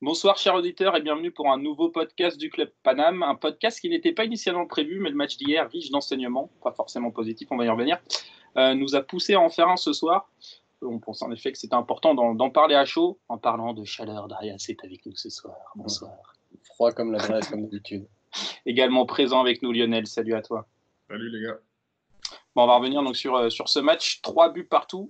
Bonsoir chers auditeurs et bienvenue pour un nouveau podcast du Club Paname, un podcast qui n'était pas initialement prévu, mais le match d'hier, riche d'enseignements, pas forcément positif, on va y revenir, nous a poussé à en faire un ce soir. On pense en effet que c'était important d'en parler à chaud, en parlant de chaleur. Darius est avec nous ce soir, bonsoir. Froid comme la Grèce, comme d'habitude. Également présent avec nous Lionel, salut à toi. Salut les gars. Bon, on va revenir donc sur ce match, 3 buts partout.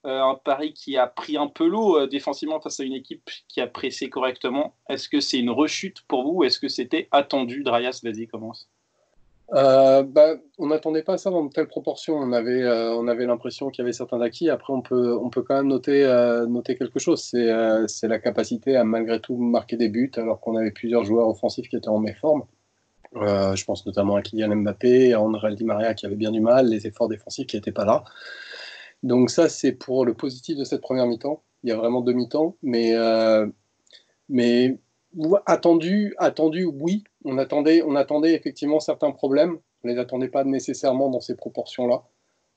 Un Paris qui a pris un peu l'eau défensivement face à une équipe qui a pressé correctement. Est-ce que c'est une rechute pour vous ou est-ce que c'était attendu? Darius, vas-y, commence. On n'attendait pas ça dans de telles proportions. On avait l'impression qu'il y avait certains acquis. Après, on peut quand même noter quelque chose. C'est la capacité à malgré tout marquer des buts alors qu'on avait plusieurs joueurs offensifs qui étaient en méforme. Je pense notamment à Kylian Mbappé, à André Di Maria qui avait bien du mal, les efforts défensifs qui n'étaient pas là. Donc ça, c'est pour le positif de cette première mi-temps. Il y a vraiment 2 mi-temps, mais attendu, oui. On attendait effectivement certains problèmes. On ne les attendait pas nécessairement dans ces proportions-là.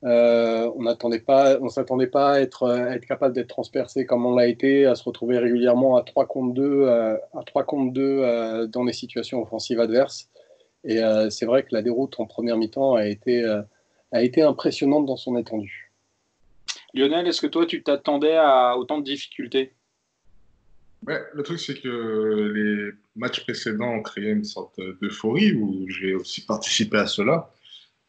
On s'attendait pas à être capable d'être transpercé comme on l'a été, à se retrouver régulièrement à 3 contre 2, dans des situations offensives adverses. Et c'est vrai que la déroute en première mi-temps a été impressionnante dans son étendue. Lionel, est-ce que toi, tu t'attendais à autant de difficultés? Ouais, le truc, c'est que les matchs précédents ont créé une sorte d'euphorie où j'ai aussi participé à cela.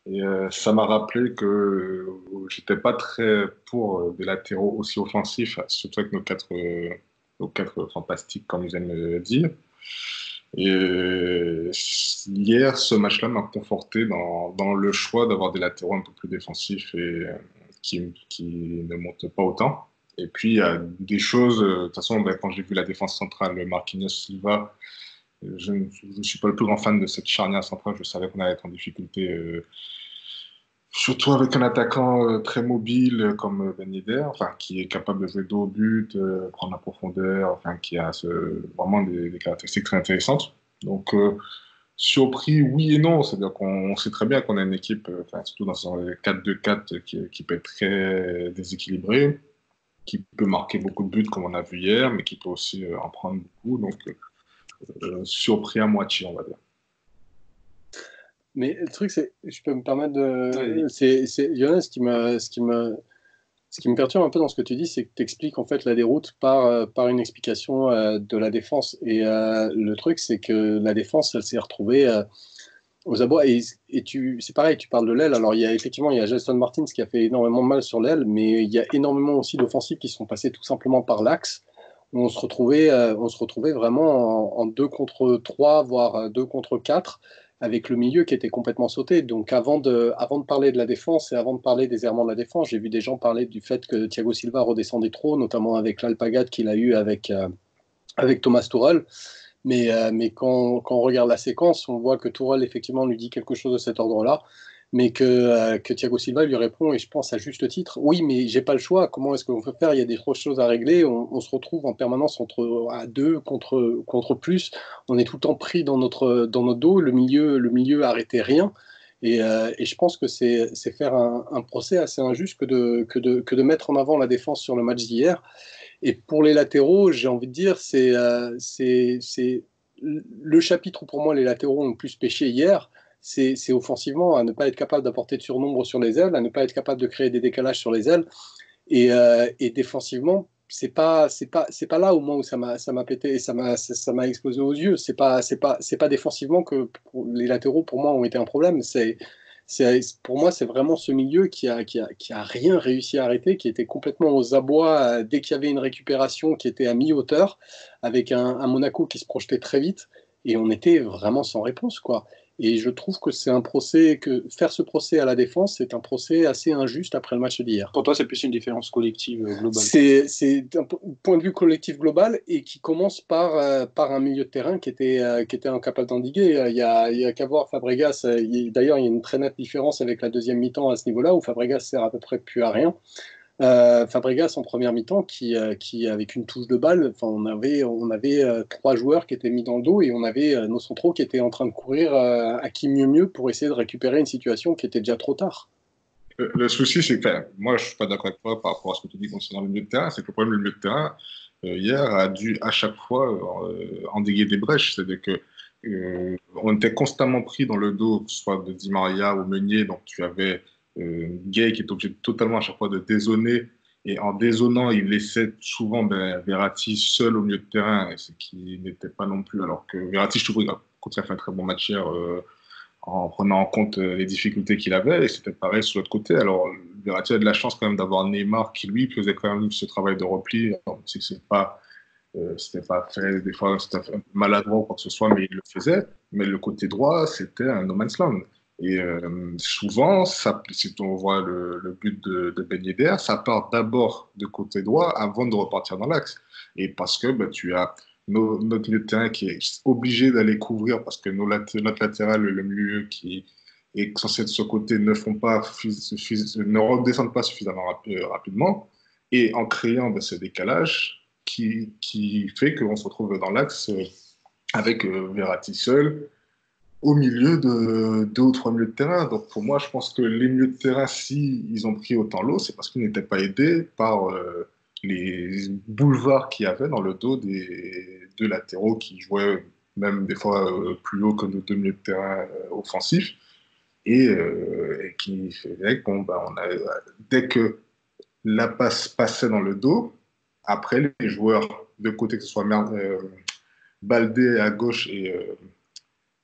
Et ça m'a rappelé que j'étais pas très pour des latéraux aussi offensifs, surtout avec nos quatre fantastiques, comme ils aiment le dire. Et hier, ce match-là m'a conforté dans le choix d'avoir des latéraux un peu plus défensifs et qui ne montent pas autant. Et puis, il y a des choses, de toute façon, quand j'ai vu la défense centrale, Marquinhos Silva, je ne suis pas le plus grand fan de cette charnière centrale. Je savais qu'on allait être en difficulté, surtout avec un attaquant très mobile comme Ben Yedder, qui est capable de jouer dos au but, prendre la profondeur, qui a vraiment des caractéristiques très intéressantes. Donc, surpris, oui et non. C'est-à-dire qu'on sait très bien qu'on a une équipe, surtout dans un 4-2-4, qui peut être très déséquilibrée, qui peut marquer beaucoup de buts comme on a vu hier, mais qui peut aussi en prendre beaucoup. Donc, surpris à moitié, on va dire. Mais le truc, c'est, je peux me permettre de... Oui. C'est Jonas, ce qui me perturbe un peu dans ce que tu dis, c'est que tu expliques en fait la déroute par une explication de la défense. Et le truc, c'est que la défense, elle s'est retrouvée aux abois. Et c'est pareil, tu parles de l'aile. Alors, il y a Gelson Martins qui a fait énormément de mal sur l'aile, mais il y a énormément aussi d'offensifs qui sont passés tout simplement par l'axe. Où on se retrouvait vraiment en 2 contre 3, voire 2 contre 4, avec le milieu qui était complètement sauté. Donc avant de parler de la défense et avant de parler des errements de la défense, j'ai vu des gens parler du fait que Thiago Silva redescendait trop, notamment avec l'alpagade qu'il a eu avec Thomas Tuchel. Mais quand on regarde la séquence, on voit que Tuchel effectivement lui dit quelque chose de cet ordre-là, mais que Thiago Silva lui répond, et je pense à juste titre, oui, mais j'ai pas le choix, comment est-ce qu'on peut faire? Il y a des trop choses à régler, on se retrouve en permanence à 2 contre plus, on est tout le temps pris dans notre dos, le milieu arrêtait rien. Et je pense que c'est faire un procès assez injuste que de mettre en avant la défense sur le match d'hier. Et pour les latéraux, j'ai envie de dire, c'est le chapitre où pour moi les latéraux ont le plus péché hier. C'est offensivement à ne pas être capable d'apporter de surnombre sur les ailes, à ne pas être capable de créer des décalages sur les ailes, et défensivement, c'est pas là au moins où ça m'a pété et ça m'a explosé aux yeux. C'est pas défensivement que les latéraux pour moi ont été un problème. Pour moi, c'est vraiment ce milieu qui a rien réussi à arrêter, qui était complètement aux abois dès qu'il y avait une récupération qui était à mi-hauteur, avec un Monaco qui se projetait très vite, et on était vraiment sans réponse, quoi. Et je trouve que faire ce procès à la défense, c'est un procès assez injuste après le match d'hier. Pour toi, c'est plus une différence collective globale. C'est un point de vue collectif global et qui commence par un milieu de terrain qui était incapable d'endiguer. Il y a qu'à voir Fabregas. D'ailleurs, il y a une très nette différence avec la deuxième mi-temps à ce niveau-là, où Fabregas sert à peu près plus à rien. Fabregas en première mi-temps qui avec une touche de balle, on avait 3 joueurs qui étaient mis dans le dos et on avait nos centraux qui étaient en train de courir à qui mieux pour essayer de récupérer une situation qui était déjà trop tard. Le souci, c'est que moi, je ne suis pas d'accord avec toi par rapport à ce que tu dis concernant le milieu de terrain. C'est que le problème du milieu de terrain, hier, a dû à chaque fois endiguer des brèches. C'est-à-dire que on était constamment pris dans le dos, que ce soit de Di Maria ou Meunier. Donc tu avais Gay qui est obligé totalement à chaque fois de dézonner. Et en dézonant, il laissait souvent Verratti seul au milieu de terrain, ce qui n'était pas non plus. Alors que Verratti, je trouve qu'il a fait un très bon match hier en prenant en compte les difficultés qu'il avait. Et c'était pareil sur l'autre côté. Alors Verratti a de la chance quand même d'avoir Neymar qui, lui, faisait quand même ce travail de repli. Alors, c'était pas fait, des fois c'était maladroit ou quoi que ce soit, mais il le faisait. Mais le côté droit, c'était un no man's land. Et souvent, si on voit le but de Ben Yedder, ça part d'abord de côté droit avant de repartir dans l'axe. Et parce que tu as notre milieu de terrain qui est obligé d'aller couvrir parce que notre latéral, le milieu qui est censé être de ce côté, ne redescendent pas suffisamment rapidement. Et en créant ce décalage qui fait qu'on se retrouve dans l'axe avec Verratti seul au milieu de 2 ou 3 milieux de terrain. Donc pour moi, je pense que les milieux de terrain, si ils ont pris autant l'eau, c'est parce qu'ils n'étaient pas aidés par les boulevards qu'il y avait dans le dos des 2 latéraux qui jouaient même des fois plus haut que nos 2 milieux de terrain offensifs et qui faisait dès que la passe passait dans le dos, après les joueurs de côté, que ce soit Baldé à gauche et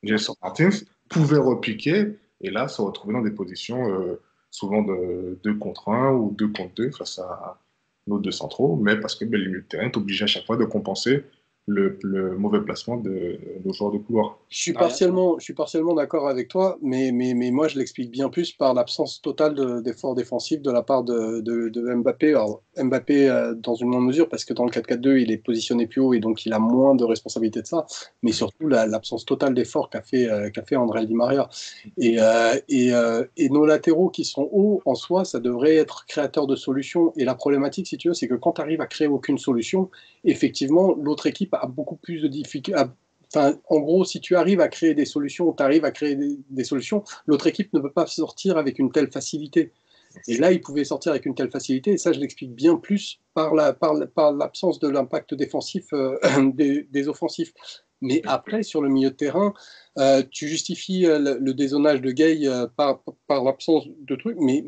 Gelson Martins, pouvaient repiquer et là se retrouver dans des positions souvent de 2 contre 1 ou 2 contre 2 face à nos 2 centraux, mais parce que les milieux de terrain est obligé à chaque fois de compenser le mauvais placement de nos joueurs de couloir. Je suis partiellement d'accord avec toi, mais moi je l'explique bien plus par l'absence totale d'efforts défensifs de la part de Mbappé. Alors, Mbappé dans une moindre mesure, parce que dans le 4-4-2, il est positionné plus haut et donc il a moins de responsabilité de ça, mais surtout l'absence totale d'efforts qu'a fait André Di Maria. Et nos latéraux qui sont hauts, en soi, ça devrait être créateur de solutions. Et la problématique, si tu veux, c'est que quand tu arrives à créer aucune solution, effectivement, l'autre équipe a beaucoup plus de difficultés. Enfin, en gros, si tu arrives à créer des solutions, tu arrives à créer des solutions, l'autre équipe ne peut pas sortir avec une telle facilité. Et là, il pouvait sortir avec une telle facilité, et ça, je l'explique bien plus par l'absence de l'impact défensif des offensifs. Mais après, sur le milieu de terrain, tu justifies le dézonage de Gay par l'absence de trucs, mais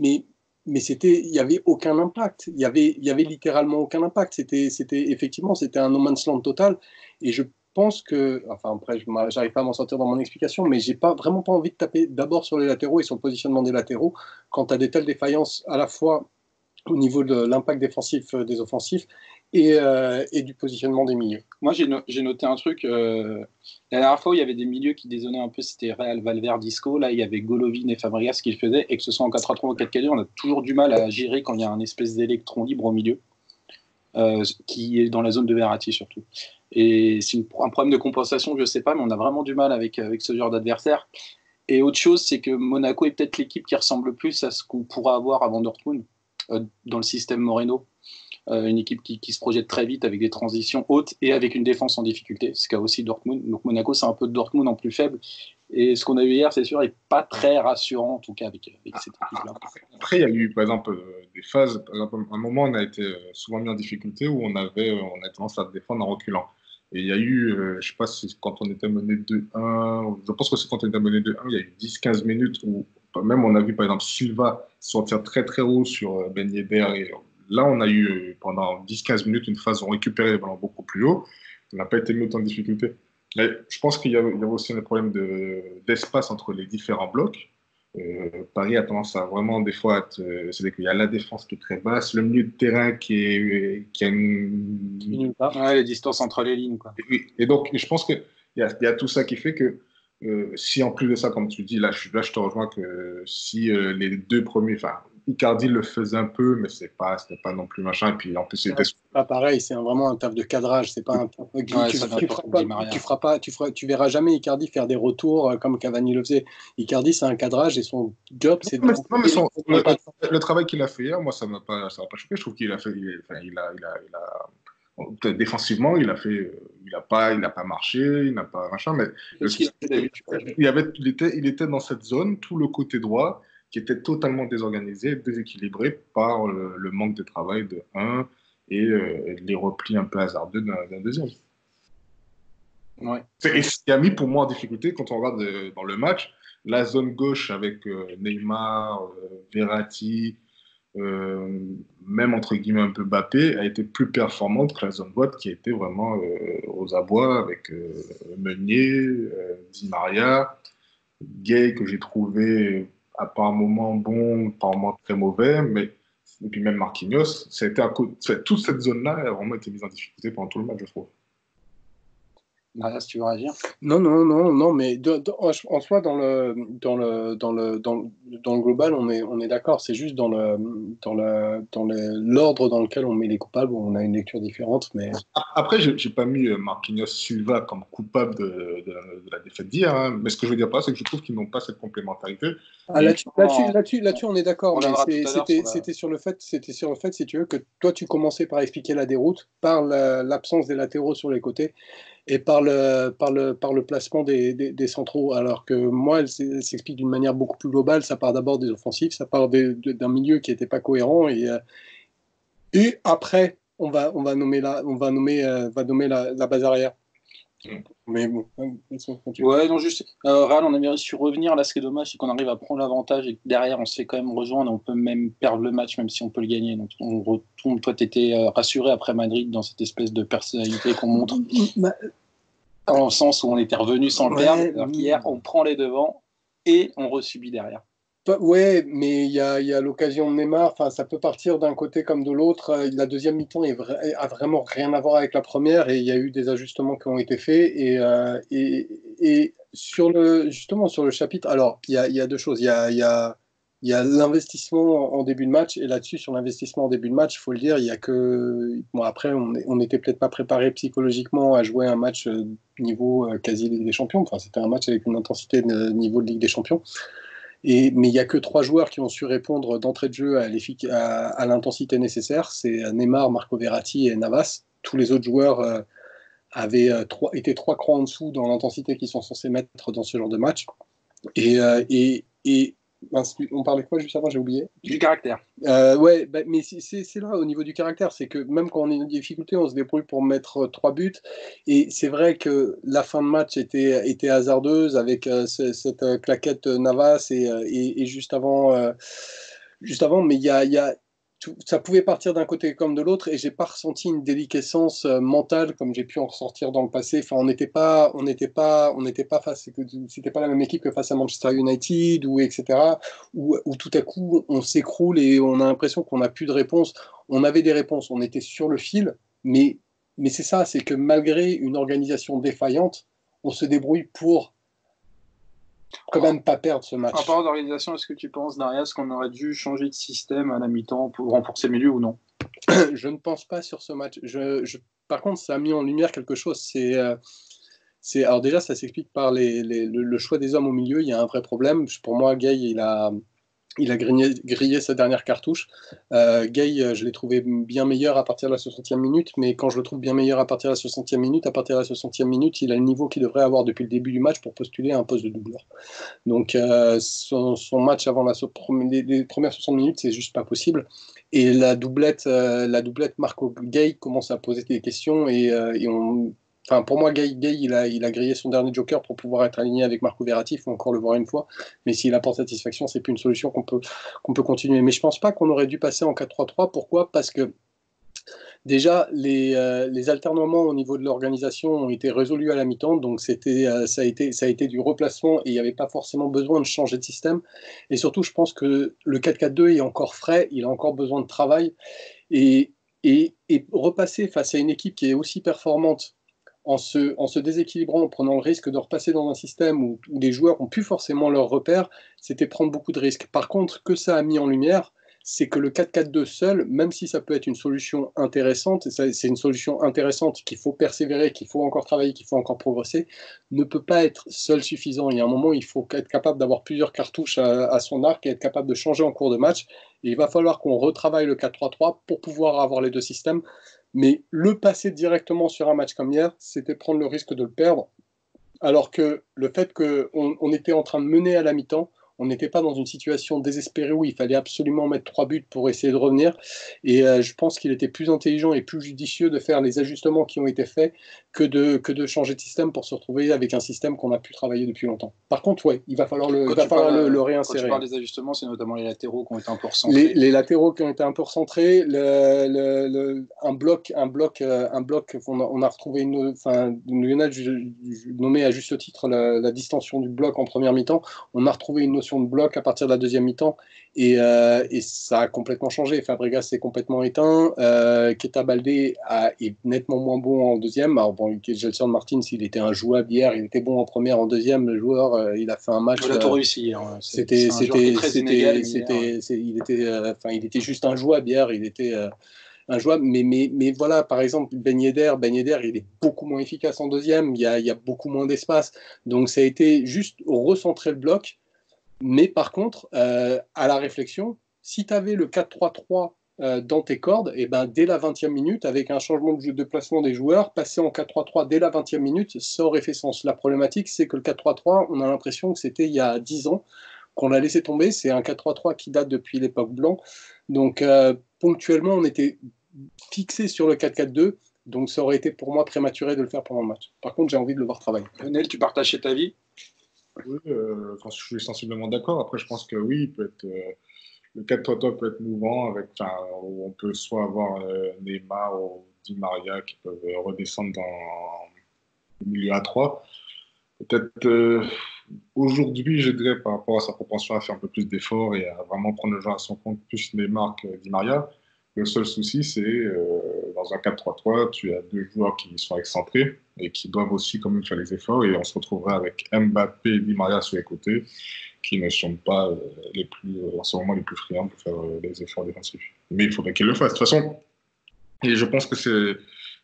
il n'y avait aucun impact. Il y avait littéralement aucun impact. Effectivement, c'était un no man's land total. Et je pense que, enfin après, j'arrive pas à m'en sortir dans mon explication, mais j'ai vraiment pas envie de taper d'abord sur les latéraux et sur le positionnement des latéraux quand tu as des telles défaillances à la fois au niveau de l'impact défensif des offensifs et du positionnement des milieux. Moi, j'ai noté un truc. La dernière fois où il y avait des milieux qui dézonnaient un peu, c'était Real Valverde Isco. Là, il y avait Golovin et Fabregas qui le faisaient. Et que ce soit en 4-3-3 ou 4-4-2, on a toujours du mal à gérer quand il y a un espèce d'électron libre au milieu, qui est dans la zone de Verratti surtout. Et c'est un problème de compensation, je ne sais pas, mais on a vraiment du mal avec ce genre d'adversaire. Et autre chose, c'est que Monaco est peut-être l'équipe qui ressemble le plus à ce qu'on pourra avoir avant Dortmund dans le système Moreno. Une équipe qui se projette très vite avec des transitions hautes et avec une défense en difficulté, ce qu'a aussi Dortmund. Donc Monaco, c'est un peu de Dortmund en plus faible. Et ce qu'on a vu hier, c'est sûr, n'est pas très rassurant, en tout cas, avec cette équipe-là. Après, il y a eu, par exemple, des phases. Par exemple, à un moment, on a été souvent mis en difficulté où on a tendance à défendre en reculant. Et il y a eu, je ne sais pas si quand on était mené 2-1, je pense que c'est quand on était mené 2-1, il y a eu 10-15 minutes où même on a vu, par exemple, Silva sortir très très haut sur Ben Yedder. Et là, on a eu pendant 10-15 minutes une phase où on récupérait les ballons beaucoup plus haut. On n'a pas été mis autant en difficulté. Mais je pense qu'il y avait aussi un problème d'espace entre les différents blocs. Paris a tendance à vraiment, des fois, c'est-à-dire qu'il y a la défense qui est très basse, le milieu de terrain qui a une... Ouais, les distances entre les lignes, quoi. Et donc, je pense qu'il y a tout ça qui fait que si en plus de ça, comme tu dis, là, je te rejoins que si les 2 premiers, enfin, Icardi le faisait un peu, mais c'était pas non plus machin. Et puis en plus, c'était pas pareil. C'est vraiment un taf de cadrage. C'est pas un taf. Tu verras jamais Icardi faire des retours comme Cavani le faisait. Icardi, c'est un cadrage et son job, c'est de. Le travail qu'il a fait hier, moi, ça m'a pas choqué. Je trouve qu'il a fait, défensivement, il a pas marché, il n'a pas machin, mais il était dans cette zone, tout le côté droit, qui était totalement désorganisé, déséquilibré par le manque de travail de 1 et les replis un peu hasardeux d'un deuxième. Ouais. Et ce qui a mis pour moi en difficulté, quand on regarde dans le match, la zone gauche avec Neymar, Verratti, même entre guillemets un peu Mbappé, a été plus performante que la zone droite qui était vraiment aux abois avec Meunier, Di Maria, Gay que j'ai trouvé à par moments bon, par moments très mauvais, mais et puis même Marquinhos, ça a été toute cette zone-là a vraiment été mise en difficulté pendant tout le match, je trouve. Si tu veux réagir. Non, mais en soi, dans le global, on est d'accord. C'est juste l'ordre dans lequel on met les coupables, où on a une lecture différente. Mais Après, j'ai pas mis Marquinhos Silva comme coupable de la défaite d'hier, hein. Mais ce que je veux dire pas, c'est que je trouve qu'ils n'ont pas cette complémentarité. Là-dessus, on est d'accord. Mais c'était sur le fait, si tu veux, que toi, tu commençais par expliquer la déroute par l'absence des latéraux sur les côtés et par le placement des centraux, alors que moi, elle s'explique d'une manière beaucoup plus globale. Ça part d'abord des offensifs, ça part d'un milieu qui n'était pas cohérent, et après, on va nommer la base arrière. Mais bon, ouais, non, juste, Real, on avait su revenir. Là, ce qui est dommage, c'est qu'on arrive à prendre l'avantage et que derrière, on se fait quand même rejoindre. On peut même perdre le match, même si on peut le gagner. Donc, on retourne. Toi, tu étais rassuré après Madrid dans cette espèce de personnalité qu'on montre. En sens où on était revenu sans le perdre. Alors qu'hier, on prend les devants et on resubit derrière. Ouais, mais il y a l'occasion de Neymar. Enfin, ça peut partir d'un côté comme de l'autre. La deuxième mi-temps a vraiment rien à voir avec la première, et il y a eu des ajustements qui ont été faits. Et justement sur le chapitre, alors il y a deux choses. Il y a l'investissement en début de match, et là-dessus, sur l'investissement en début de match, il faut le dire, il y a que bon, après on n'était peut-être pas préparé psychologiquement à jouer un match niveau quasi Ligue des Champions. Enfin, c'était un match avec une intensité de niveau de Ligue des Champions. Mais il n'y a que 3 joueurs qui ont su répondre d'entrée de jeu à l'intensité nécessaire. C'est Neymar, Marco Verratti et Navas. Tous les autres joueurs avaient été 3 crans en dessous dans l'intensité qu'ils sont censés mettre dans ce genre de match. On parlait de quoi juste avant, j'ai oublié. Du caractère. Ouais, mais c'est là, au niveau du caractère, c'est que même quand on est en difficulté, on se débrouille pour mettre 3 buts. Et c'est vrai que la fin de match était hasardeuse avec cette claquette Navas et juste avant, mais ça pouvait partir d'un côté comme de l'autre, et j'ai pas ressenti une déliquescence mentale comme j'ai pu en ressortir dans le passé. Enfin, on n'était pas face, c'était pas la même équipe que face à Manchester United ou etc. Où tout à coup on s'écroule et on a l'impression qu'on n'a plus de réponse. On avait des réponses, on était sur le fil, mais c'est ça, c'est que malgré une organisation défaillante, on se débrouille pour quand même pas perdre ce match. En parlant d'organisation, est-ce que tu penses, Darius, qu'on aurait dû changer de système à la mi-temps pour renforcer le milieu ou non? Je ne pense pas sur ce match. Par contre, ça a mis en lumière quelque chose. Alors déjà, ça s'explique par le choix des hommes au milieu. Il y a un vrai problème. Pour moi, Gay, il a grillé sa dernière cartouche. Gay, je l'ai trouvé bien meilleur à partir de la 60e minute, mais quand je le trouve bien meilleur à partir de la 60e minute, il a le niveau qu'il devrait avoir depuis le début du match pour postuler à un poste de doubleur. Donc son match avant les premières 60 minutes, c'est juste pas possible. Et la doublette Marco Gay commence à poser des questions, Enfin, pour moi, Gay il a grillé son dernier joker pour pouvoir être aligné avec Marco Verratti. Il faut encore le voir une fois. Mais s'il apporte satisfaction, c'est plus une solution qu'on peut continuer. Mais je pense pas qu'on aurait dû passer en 4-3-3. Pourquoi ? Parce que déjà, les alternements au niveau de l'organisation ont été résolus à la mi-temps, donc ça a été du replacement, et il n'y avait pas forcément besoin de changer de système. Et surtout, je pense que le 4-4-2 est encore frais, il a encore besoin de travail, et repasser face à une équipe qui est aussi performante en se déséquilibrant, en prenant le risque de repasser dans un système où les joueurs n'ont plus forcément leurs repères, c'était prendre beaucoup de risques. Par contre, que ça a mis en lumière, c'est que le 4-4-2 seul, même si ça peut être une solution intéressante, et c'est une solution intéressante qu'il faut persévérer, qu'il faut encore travailler, qu'il faut encore progresser, ne peut pas être seul suffisant. Il y a un moment, il faut être capable d'avoir plusieurs cartouches à son arc et être capable de changer en cours de match. Et il va falloir qu'on retravaille le 4-3-3 pour pouvoir avoir les deux systèmes. Mais le passer directement sur un match comme hier, c'était prendre le risque de le perdre. Alors que le fait qu'on était en train de mener à la mi-temps, On n'était pas dans une situation désespérée où il fallait absolument mettre 3 buts pour essayer de revenir. Et je pense qu'il était plus intelligent et plus judicieux de faire les ajustements qui ont été faits que de changer de système pour se retrouver avec un système qu'on a pu travailler depuis longtemps. Par contre, ouais, il va falloir le réinsérer. Quand tu parles des ajustements, c'est notamment les latéraux qui ont été un peu recentrés. Les latéraux qui ont été un peu recentrés, un bloc on a retrouvé Lionel nommé à juste titre la distension du bloc en première mi-temps. On a retrouvé une notion de bloc à partir de la deuxième mi-temps et ça a complètement changé. Fabregas s'est complètement éteint. Keita Baldé est nettement moins bon en deuxième. Alors bon, Gelson Martins, il était injouable hier, il était bon en première, en deuxième. Le joueur, il a fait un match. Il a tout réussi hier. Il était juste injouable hier. Il était injouable. Mais voilà, par exemple, Ben Yedder, il est beaucoup moins efficace en deuxième. Il y a beaucoup moins d'espace. Donc ça a été juste recentrer le bloc. Mais par contre, à la réflexion, si tu avais le 4-3-3 dans tes cordes, et ben, dès la 20e minute, avec un changement de placement des joueurs, passer en 4-3-3 dès la 20e minute, ça aurait fait sens. La problématique, c'est que le 4-3-3, on a l'impression que c'était il y a 10 ans qu'on l'a laissé tomber. C'est un 4-3-3 qui date depuis l'époque Blanc. Donc, ponctuellement, on était fixé sur le 4-4-2. Donc, ça aurait été pour moi prématuré de le faire pendant le match. Par contre, j'ai envie de le voir travailler. Lionel, tu partages cet avis? Oui, je suis sensiblement d'accord. Après, je pense que oui, il peut être, le 4-3-3 peut être mouvant, où on peut soit avoir Neymar ou Di Maria qui peuvent redescendre dans le milieu à 3. Peut-être aujourd'hui, je dirais, par rapport à sa propension à faire un peu plus d'efforts et à vraiment prendre le jeu à son compte, plus Neymar que Di Maria. Le seul souci, c'est dans un 4-3-3, tu as deux joueurs qui sont excentrés et qui doivent aussi quand même faire les efforts. Et on se retrouvera avec Mbappé et Di Maria sur les côtés, qui ne sont pas en ce moment les plus friands pour faire les efforts défensifs. Mais il faudrait qu'ils le fassent. De toute façon, et je pense que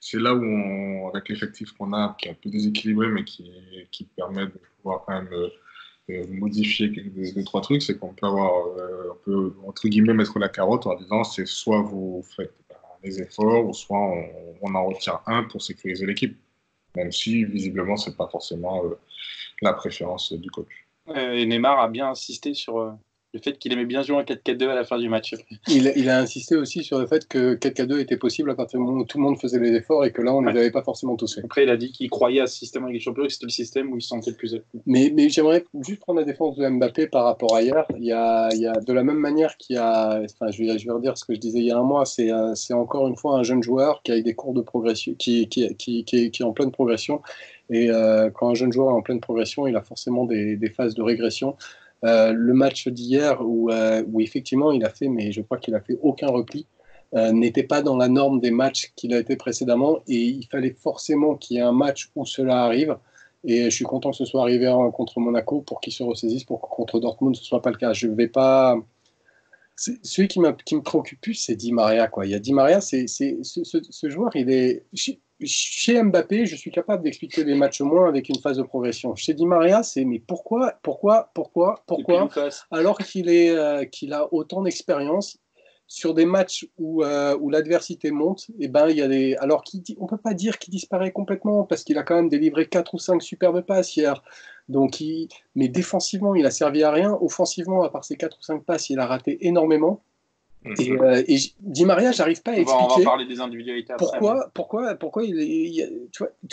c'est là où, avec l'effectif qu'on a, qui est un peu déséquilibré, mais qui permet de pouvoir quand même modifier deux, trois trucs, c'est qu'on peut on peut, entre guillemets, mettre la carotte en disant c'est soit vous faites les efforts, ou soit on en retient un pour sécuriser l'équipe. Même si, visiblement, c'est pas forcément la préférence du coach. Et Neymar a bien insisté sur le fait qu'il aimait bien jouer en 4-4-2 à la fin du match. Il a insisté aussi sur le fait que 4-4-2 était possible à partir du moment où tout le monde faisait les efforts et que là, on ne les avait pas forcément tous fait. Après, il a dit qu'il croyait à ce système avec les champions, que c'était le système où il se sentait le plus à l'aise. Mais j'aimerais juste prendre la défense de Mbappé par rapport à hier. Il y a de la même manière qu'il y a, enfin, je vais redire ce que je disais il y a un mois, c'est encore une fois un jeune joueur qui a des cours de progression, qui est en pleine progression. Et quand un jeune joueur est en pleine progression, il a forcément des phases de régression. Le match d'hier où effectivement il a fait, mais je crois qu'il a fait aucun repli, n'était pas dans la norme des matchs qu'il a été précédemment, et il fallait forcément qu'il y ait un match où cela arrive, et je suis content que ce soit arrivé contre Monaco pour qu'il se ressaisisse, pour que contre Dortmund ce soit pas le cas. Je vais pas. Celui qui me préoccupe plus, c'est Di Maria, quoi. Il y a Di Maria, ce joueur, il est chez Mbappé, je suis capable d'expliquer les matchs moins avec une phase de progression. Chez Di Maria, c'est mais pourquoi alors qu'il a autant d'expérience sur des matchs où l'adversité monte, et ben il y a on peut pas dire qu'il disparaît complètement parce qu'il a quand même délivré 4 ou 5 superbes passes hier. Donc mais défensivement, il a servi à rien. Offensivement, à part ses 4 ou 5 passes, il a raté énormément. Et Di Maria, j'arrive pas à expliquer. On va parler des individualités après. Pourquoi tu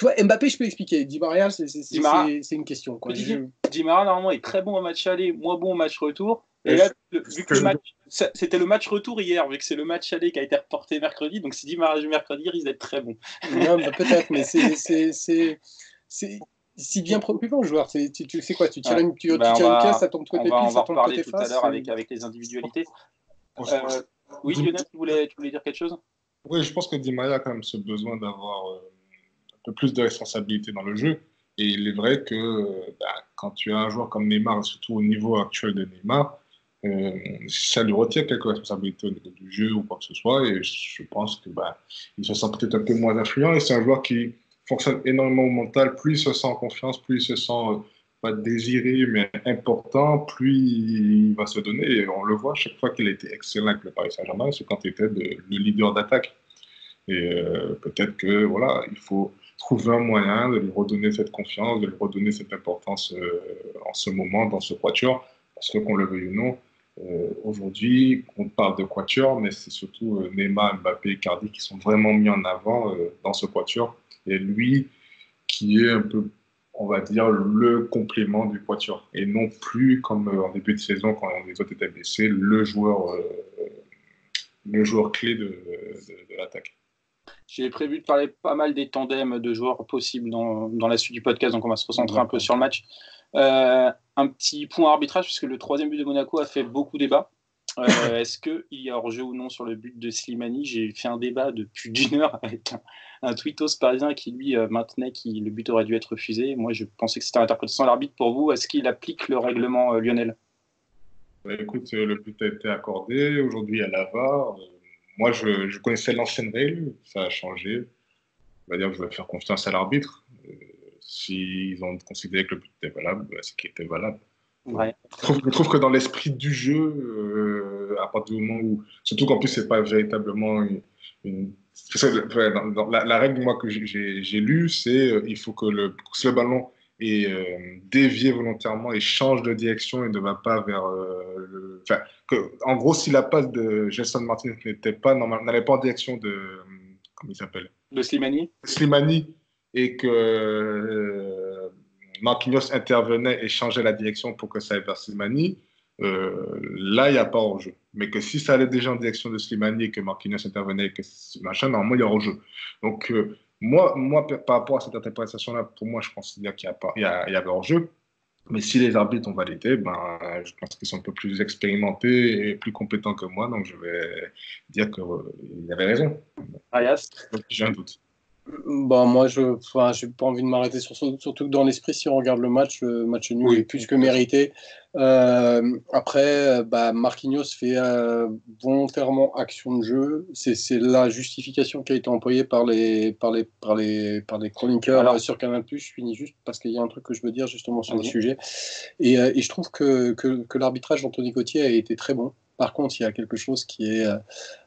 vois, Mbappé, je peux expliquer. Di Maria, c'est une question, quoi. Di Maria, normalement, est très bon au match aller, moins bon au match retour. Et là, vu que c'était le match retour hier, vu que c'est le match aller qui a été reporté mercredi, donc si Di Maria joue mercredi, il risque d'être très bon. Non, peut-être, mais c'est bien préoccupant, le joueur. Tu sais quoi, tu tires une pièce, ça tombe côté pied, ça tombe côté face. On va en reparler tout à l'heure avec les individualités. Oui, Lionel, tu voulais dire quelque chose? Oui, je pense que Di Maria a quand même ce besoin d'avoir un peu plus de responsabilité dans le jeu. Et il est vrai que quand tu as un joueur comme Neymar, surtout au niveau actuel de Neymar, ça lui retire quelques responsabilités au niveau du jeu ou quoi que ce soit. Et je pense que il se sent peut-être un peu moins influent. Et c'est un joueur qui fonctionne énormément au mental. Plus il se sent en confiance, plus il se sent pas désiré, mais important, plus il va se donner. Et on le voit chaque fois qu'il a été excellent avec le Paris Saint-Germain, c'est quand il était le leader d'attaque. Et peut-être que voilà, il faut trouver un moyen de lui redonner cette confiance, de lui redonner cette importance en ce moment, dans ce quatuor, Parce que qu'on le veuille ou non, aujourd'hui, on parle de quatuor, mais c'est surtout Neymar, Mbappé et Icardi qui sont vraiment mis en avant dans ce quatuor. Et lui, qui est un peu, on va dire, le complément du quatuor. Et non plus, comme en début de saison, quand les autres étaient blessés, le joueur clé de l'attaque. J'ai prévu de parler pas mal des tandems de joueurs possibles dans la suite du podcast, donc on va se concentrer un peu sur le match. Un petit point arbitrage, puisque le troisième but de Monaco a fait beaucoup débat. Est-ce qu'il y a hors-jeu ou non sur le but de Slimani? J'ai fait un débat de plus d'1 heure avec un tweetos parisien qui, lui, maintenait que le but aurait dû être refusé. Moi, je pensais que c'était l'interprétation de l'arbitre. Pour vous, est-ce qu'il applique le règlement, Lionel? Écoute, le but a été accordé. Aujourd'hui, à la VAR. Moi, je connaissais l'ancienne règle. Ça a changé. On va dire que je vais faire confiance à l'arbitre. S'ils ont considéré que le but était valable, c'est qu'il était valable. Ouais. Je trouve que dans l'esprit du jeu, à partir du moment où, surtout qu'en plus c'est pas véritablement la règle moi que j'ai lue, c'est il faut que si le ballon est dévié volontairement et change de direction et ne va pas vers en gros si la passe de Gelson Martinez n'allait pas en direction de comment il s'appelle, de Slimani, et que Marquinhos intervenait et changeait la direction pour que ça aille vers Slimani, là, il n'y a pas hors-jeu. Mais que si ça allait déjà en direction de Slimani et que Marquinhos intervenait et que machin, normalement, il y a hors-jeu. Donc, moi, par rapport à cette interprétation-là, pour moi, je considère qu'il y avait hors-jeu. Mais si les arbitres ont validé, je pense qu'ils sont un peu plus expérimentés et plus compétents que moi, donc je vais dire qu'il avait raison. Arias. J'ai un doute. Moi, je n'ai pas envie de m'arrêter surtout que dans l'esprit, si on regarde le match nul est plus que mérité. Après, Marquinhos fait volontairement action de jeu. C'est la justification qui a été employée par les chroniqueurs sur Canal+. Je finis juste parce qu'il y a un truc que je veux dire justement sur le sujet. Et je trouve que l'arbitrage d'Anthony Gauthier a été très bon. Par contre, il y a quelque chose qui est...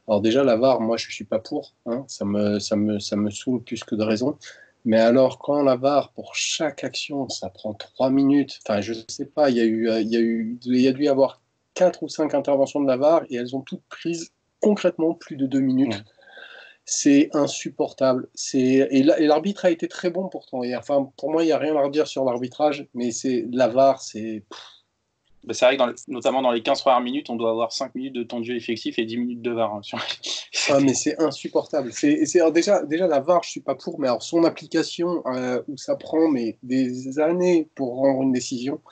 Alors déjà, la VAR, moi, je ne suis pas pour. Hein, ça me saoule plus que de raison. Mais alors, quand la VAR, pour chaque action, ça prend 3 minutes, enfin, je ne sais pas, il y a dû y avoir 4 ou 5 interventions de la VAR et elles ont toutes prises concrètement plus de 2 minutes. Ouais. C'est insupportable. Et l'arbitre a été très bon pourtant. Pour moi, il n'y a rien à redire sur l'arbitrage, mais la VAR, c'est... C'est vrai que notamment dans les 15 premières minutes, on doit avoir 5 minutes de temps de jeu effectif et 10 minutes de VAR. Mais c'est insupportable. Alors déjà, la VAR, je ne suis pas pour, mais alors son application, où ça prend des années pour rendre une décision,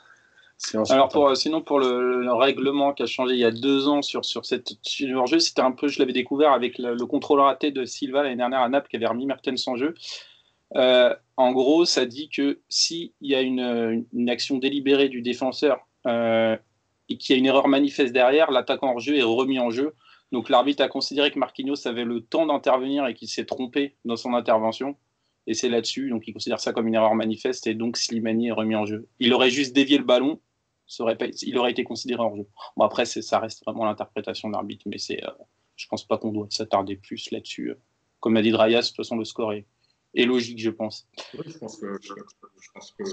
c'est insupportable. Alors sinon, pour le règlement qui a changé il y a 2 ans sur cette hors-jeu, c'était un peu, je l'avais découvert avec le contrôle raté de Silva l'année dernière à Naples qui avait remis Mertens en jeu. En gros, ça dit que s'il y a une action délibérée du défenseur, et qu'il y a une erreur manifeste derrière, l'attaquant hors jeu est remis en jeu. Donc l'arbitre a considéré que Marquinhos avait le temps d'intervenir et qu'il s'est trompé dans son intervention. Et c'est là-dessus, donc il considère ça comme une erreur manifeste et donc Slimani est remis en jeu. Il aurait juste dévié le ballon, il aurait été considéré hors jeu. Bon, après, ça reste vraiment l'interprétation de l'arbitre, mais je pense pas qu'on doit s'attarder plus là-dessus. Comme l'a dit Drayas, de toute façon, le score est logique, je pense. Oui, je pense que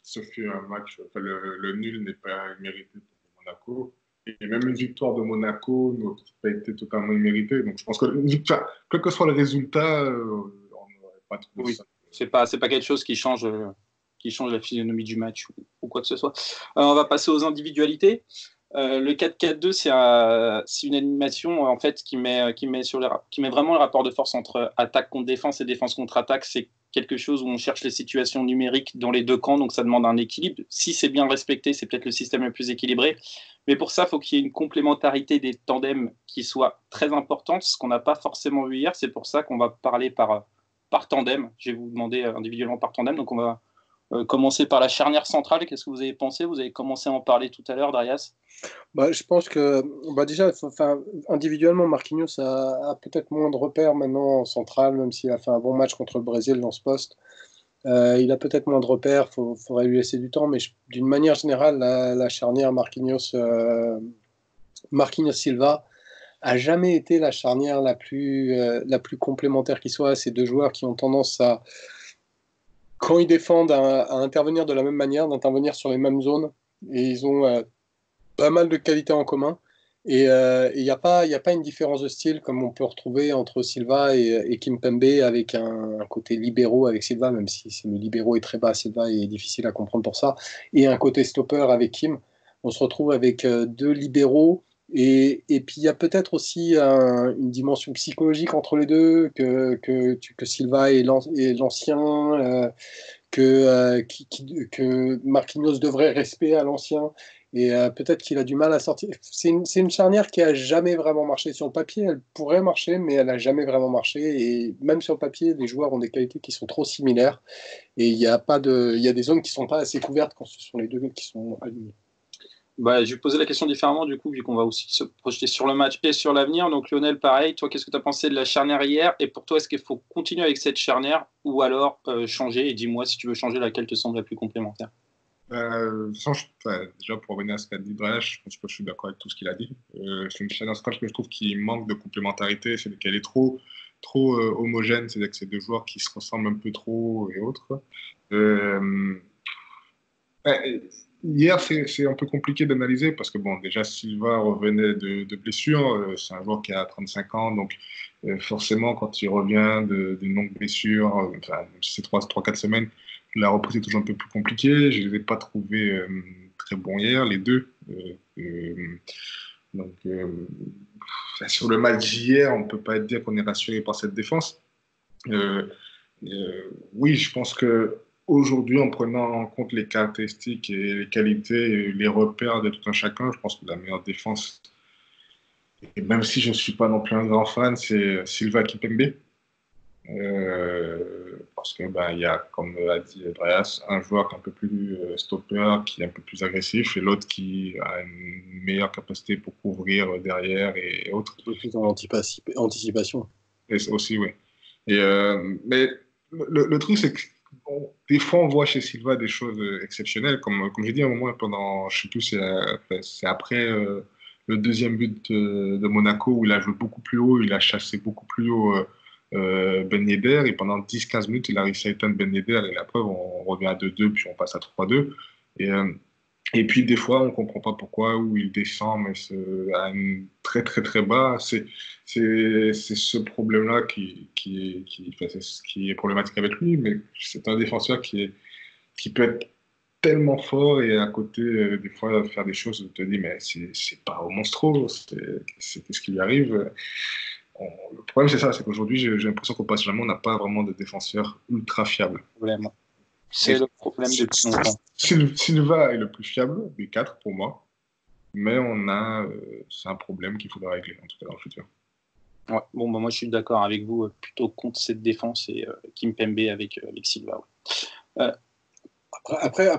ce fut un match, le nul n'est pas mérité pour Monaco. Et même une victoire de Monaco n'a pas été totalement imméritée. Donc je pense que, quel que soit le résultat, on n'aurait pas trouvé ça. C'est pas quelque chose qui change la physionomie du match ou quoi que ce soit. On va passer aux individualités. Le 4-4-2, c'est une animation en fait qui met vraiment le rapport de force entre attaque contre défense et défense contre attaque. C'est quelque chose où on cherche les situations numériques dans les deux camps, donc ça demande un équilibre. Si c'est bien respecté, c'est peut-être le système le plus équilibré. Mais pour ça, il faut qu'il y ait une complémentarité des tandems qui soit très importante, ce qu'on n'a pas forcément vu hier. C'est pour ça qu'on va parler par tandem. Je vais vous demander individuellement par tandem. Donc on va commencer par la charnière centrale. Qu'est-ce que vous avez pensé? Vous avez commencé à en parler tout à l'heure, Drayas. Je pense que déjà, individuellement, Marquinhos a peut-être moins de repères maintenant en centrale, même s'il a fait un bon match contre le Brésil dans ce poste. Il a peut-être moins de repères, il faudrait lui laisser du temps, mais d'une manière générale, la charnière Marquinhos-Silva a jamais été la charnière la plus complémentaire qui soit. Ces deux joueurs qui ont tendance quand ils défendent, à intervenir de la même manière, d'intervenir sur les mêmes zones. et ils ont pas mal de qualités en commun. Et il n'y a pas une différence de style comme on peut retrouver entre Silva et Kimpembe avec un côté libéraux avec Silva, même si le libéraux est très bas, Silva est difficile à comprendre pour ça, et un côté stopper avec Kim. On se retrouve avec deux libéraux et puis il y a peut-être aussi une dimension psychologique entre les deux, que Silva est l'ancien, que Marquinhos devrait respecter à l'ancien. Et peut-être qu'il a du mal à sortir. C'est une charnière qui a jamais vraiment marché. Sur le papier, elle pourrait marcher, mais elle n'a jamais vraiment marché. Et même sur le papier, les joueurs ont des qualités qui sont trop similaires. Et il y a des zones qui ne sont pas assez couvertes quand ce sont les deux qui sont alignés. Bah, je vais poser la question différemment, du coup, vu qu'on va aussi se projeter sur le match et sur l'avenir. Donc, Lionel, pareil, toi, qu'est-ce que tu as pensé de la charnière hier? Et pour toi, est-ce qu'il faut continuer avec cette charnière ou alors changer? Et dis-moi, si tu veux changer, laquelle te semble la plus complémentaire? Déjà, pour revenir à ce qu'a dit Brèche, je pense que je suis d'accord avec tout ce qu'il a dit. C'est une charnière centrale que je trouve qui manque de complémentarité, c'est qu'elle est trop homogène, c'est-à-dire que c'est deux joueurs qui se ressemblent un peu trop et autres. Hier, c'est un peu compliqué d'analyser parce que, bon, déjà, Silva revenait de blessure. C'est un joueur qui a 35 ans. Donc, forcément, quand il revient d'une longue blessure, enfin, même si c'est 3-4 semaines, la reprise est toujours un peu plus compliquée. Je ne les ai pas trouvés très bons hier, les deux. Donc, sur le match d'hier, on ne peut pas dire qu'on est rassuré par cette défense. Oui, je pense que aujourd'hui, en prenant en compte les caractéristiques et les qualités et les repères de tout un chacun, je pense que la meilleure défense, et même si je ne suis pas non plus un grand fan, c'est Silva Kimpembe. Parce que il y a, comme a dit Andreas, un joueur qui est un peu plus stopper, qui est un peu plus agressif, et l'autre qui a une meilleure capacité pour couvrir derrière et autres. Un peu plus en anticipation. Et aussi, oui. Mais le truc, c'est que des fois, on voit chez Silva des choses exceptionnelles. Comme j'ai dit à un moment, pendant, je sais plus, c'est après le deuxième but de Monaco où il a joué beaucoup plus haut, il a chassé beaucoup plus haut Ben Yedder, et pendant 10-15 minutes, il a réussi à éteindre Ben Yedder, et la preuve, on revient à 2-2, puis on passe à 3-2. Et puis, des fois, on ne comprend pas pourquoi, où il descend, mais à une très, très, très bas. C'est ce problème-là qui est problématique avec lui, mais c'est un défenseur qui peut être tellement fort et à côté, des fois, faire des choses, on te dit, mais c'est pas au monstro, c'est ce qui lui arrive. Le problème, c'est ça, c'est qu'aujourd'hui, j'ai l'impression qu'au Paris Saint-Germain, on n'a pas vraiment de défenseur ultra fiable. C'est le problème depuis longtemps. Silva est le plus fiable des quatre pour moi, mais c'est un problème qu'il faudra régler, en tout cas dans le futur. Ouais, bon, moi je suis d'accord avec vous, plutôt contre cette défense et Kimpembe avec Silva. Ouais. Après,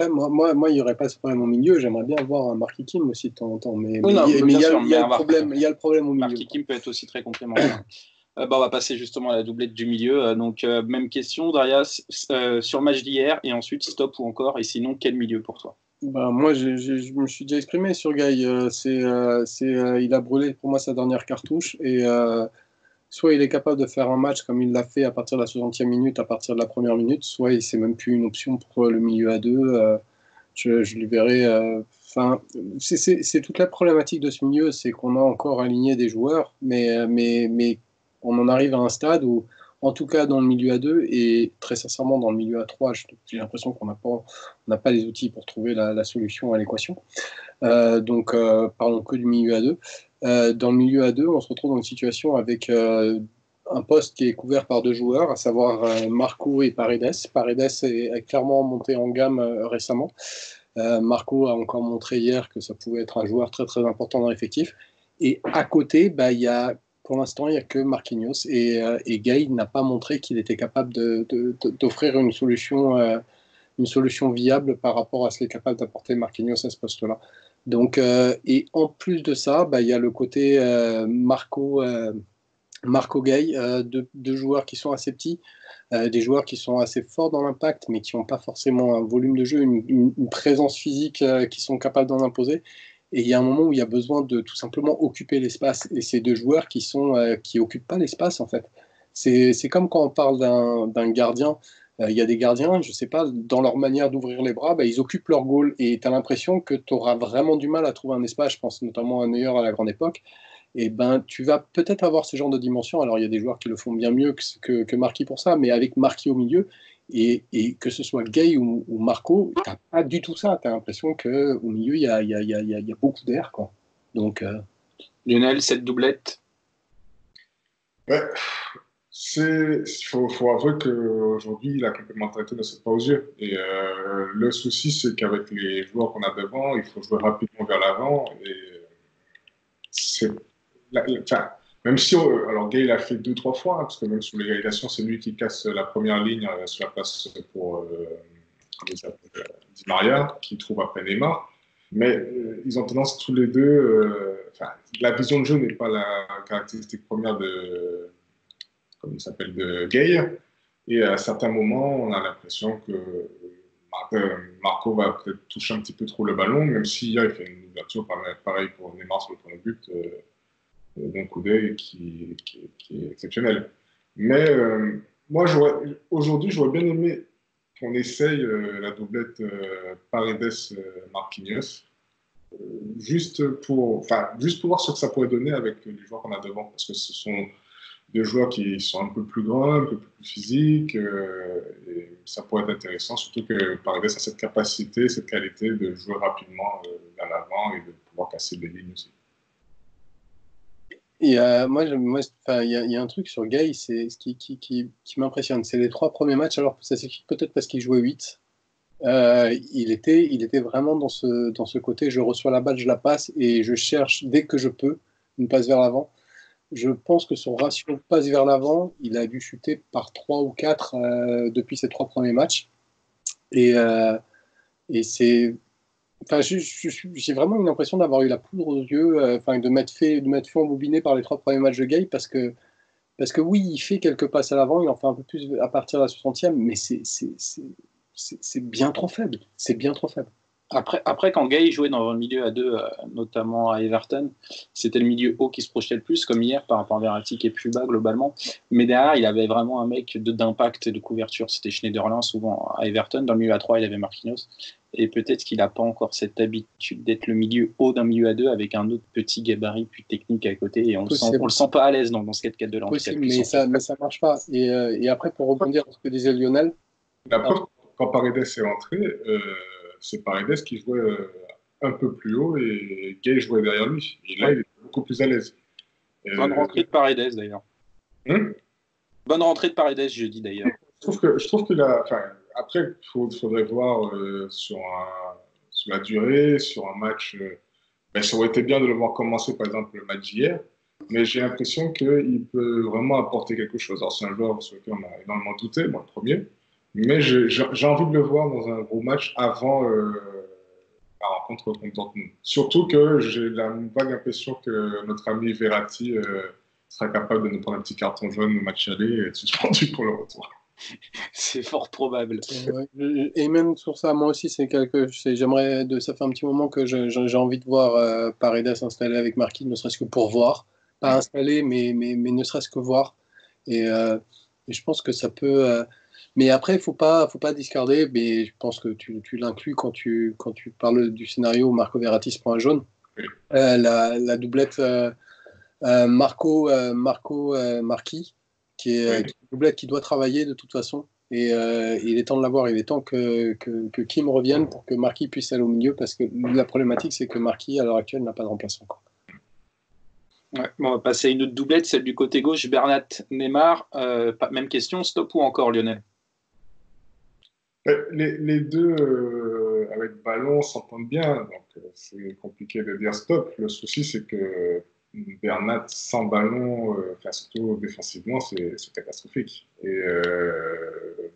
moi, il n'y aurait pas ce problème au milieu. J'aimerais bien avoir un Marky Kim aussi de temps en temps, mais il y a le problème au milieu. Marky Kim peut être aussi très complémentaire. On va passer justement à la doublette du milieu. Donc, même question, Darius, sur le match d'hier, et ensuite stop ou encore, et sinon, quel milieu pour toi? Moi, je me suis déjà exprimé sur Guy. Il a brûlé pour moi sa dernière cartouche, et soit il est capable de faire un match comme il l'a fait à partir de la 60e minute, à partir de la première minute, soit c'est même plus une option pour le milieu à deux. Je lui verrai. C'est toute la problématique de ce milieu, c'est qu'on a encore aligné des joueurs, mais on en arrive à un stade où, en tout cas dans le milieu à 2 et très sincèrement dans le milieu à 3, j'ai l'impression qu'on n'a pas les outils pour trouver la solution à l'équation. Donc parlons que du milieu à 2. Dans le milieu à 2, on se retrouve dans une situation avec un poste qui est couvert par deux joueurs, à savoir Marco et Paredes. Paredes a clairement monté en gamme récemment. Marco a encore montré hier que ça pouvait être un joueur très très important dans l'effectif. Et à côté, pour l'instant, il n'y a que Marquinhos. Et Gay n'a pas montré qu'il était capable d'offrir une solution viable par rapport à ce qu'est capable d'apporter Marquinhos à ce poste-là. Donc, et en plus de ça, il y a le côté Marco Gay, deux joueurs qui sont assez petits, des joueurs qui sont assez forts dans l'impact, mais qui n'ont pas forcément un volume de jeu, une présence physique qui sont capables d'en imposer. Et il y a un moment où il y a besoin de tout simplement occuper l'espace. Et ces deux joueurs qui occupent pas l'espace, en fait. C'est comme quand on parle d'un gardien. Il y a des gardiens, je ne sais pas, dans leur manière d'ouvrir les bras, ils occupent leur goal et tu as l'impression que tu auras vraiment du mal à trouver un espace. Je pense notamment à Neuer à la grande époque. Et tu vas peut-être avoir ce genre de dimension. Alors il y a des joueurs qui le font bien mieux que Marquis pour ça, mais avec Marquis au milieu, et que ce soit Gay ou Marco, tu n'as pas du tout ça. Tu as l'impression qu'au milieu, il y a beaucoup d'air, quoi. Donc, Lionel, cette doublette. Ouais. Faut avouer qu'aujourd'hui, la complémentarité ne saute pas aux yeux. Et le souci, c'est qu'avec les joueurs qu'on a devant, il faut jouer rapidement vers l'avant. Et c'est, enfin, même si, alors Gay l'a fait 2-3 fois, hein, parce que même sous l'égalisation, c'est lui qui casse la première ligne sur la passe pour Di Maria, qui trouve après Neymar. Mais ils ont tendance tous les deux. La vision de jeu n'est pas la caractéristique première comme il s'appelle, de Gay. Et à certains moments, on a l'impression que Marco va peut-être toucher un petit peu trop le ballon, même si hier, il fait une ouverture pareil pour Neymar sur le premier but d'un coup d'œil qui est exceptionnel. Mais moi, aujourd'hui, j'aurais bien aimé qu'on essaye la doublette Paredes-Marquinhos, juste pour voir ce que ça pourrait donner avec les joueurs qu'on a devant, parce que ce sont des joueurs qui sont un peu plus grands, un peu plus physiques, et ça pourrait être intéressant, surtout que Paredes a cette capacité, cette qualité de jouer rapidement vers l'avant et de pouvoir casser des lignes aussi. Et il y a un truc sur Gay, c'est ce qui m'impressionne. C'est les 3 premiers matchs, alors ça s'explique peut-être parce qu'il jouait 8. Il était vraiment dans ce côté, je reçois la balle, je la passe et je cherche dès que je peux une passe vers l'avant. Je pense que son ratio passe vers l'avant, il a dû chuter par 3 ou 4 depuis ses 3 premiers matchs. Et c'est... j'ai vraiment une impression d'avoir eu la poudre aux yeux, de m'être fait embobiner par les 3 premiers matchs de Gay parce que oui, il fait quelques passes à l'avant, il en fait un peu plus à partir de la 60e, mais c'est bien trop faible. C'est bien trop faible. Après, quand Gay jouait dans le milieu à 2, notamment à Everton, c'était le milieu haut qui se projetait le plus, comme hier, par rapport à Verratti qui est plus bas globalement. Mais derrière, il avait vraiment un mec d'impact et de couverture. C'était Schneiderlin, souvent à Everton. Dans le milieu à 3, il avait Marquinhos. Et peut-être qu'il n'a pas encore cette habitude d'être le milieu haut d'un milieu à 2 avec un autre petit gabarit plus technique à côté. Et on le sent pas à l'aise dans ce 4-4-2 là. Possible, mais ça marche pas. Et après, pour rebondir sur ce que disait Lionel. La preuve, quand Paredes est rentré, c'est Paredes qui jouait un peu plus haut et Gay jouait derrière lui. Et là, il est beaucoup plus à l'aise. Bonne rentrée de Paredes d'ailleurs. Bonne rentrée de Paredes jeudi d'ailleurs. Je trouve qu'il a. Après, il faudrait voir sur la durée, sur un match. Ça aurait été bien de le voir commencer, par exemple, le match d'hier. Mais j'ai l'impression qu'il peut vraiment apporter quelque chose. Alors, c'est un joueur sur lequel on a énormément douté, moi le premier. Mais j'ai envie de le voir dans un gros match avant la rencontre contre Dortmund. Surtout que j'ai la vague impression que notre ami Verratti sera capable de nous prendre un petit carton jaune au match aller et être suspendu pour le retour. C'est fort probable. Et même sur ça, moi aussi, ça fait un petit moment que j'ai envie de voir Paredes s'installer avec Marquinhos, ne serait-ce que pour voir. Pas installer, mais ne serait-ce que voir. Et je pense que ça peut... Mais après, il ne faut pas discarder, mais je pense que tu l'inclus quand tu parles du scénario où Marco Verratti se prend un jaune. Oui. La doublette Marquis, qui est une doublette qui doit travailler de toute façon. Et il est temps de l'avoir. Il est temps que Kim revienne pour que Marquis puisse aller au milieu, parce que la problématique, c'est que Marquis, à l'heure actuelle, n'a pas de remplaçant. Ouais, bon, on va passer à une autre doublette, celle du côté gauche, Bernat, Neymar. Même question, stop ou encore, Lionel? Les deux avec ballon s'entendent bien, donc c'est compliqué de dire stop. Le souci, c'est que Bernat sans ballon, surtout défensivement, c'est catastrophique. Et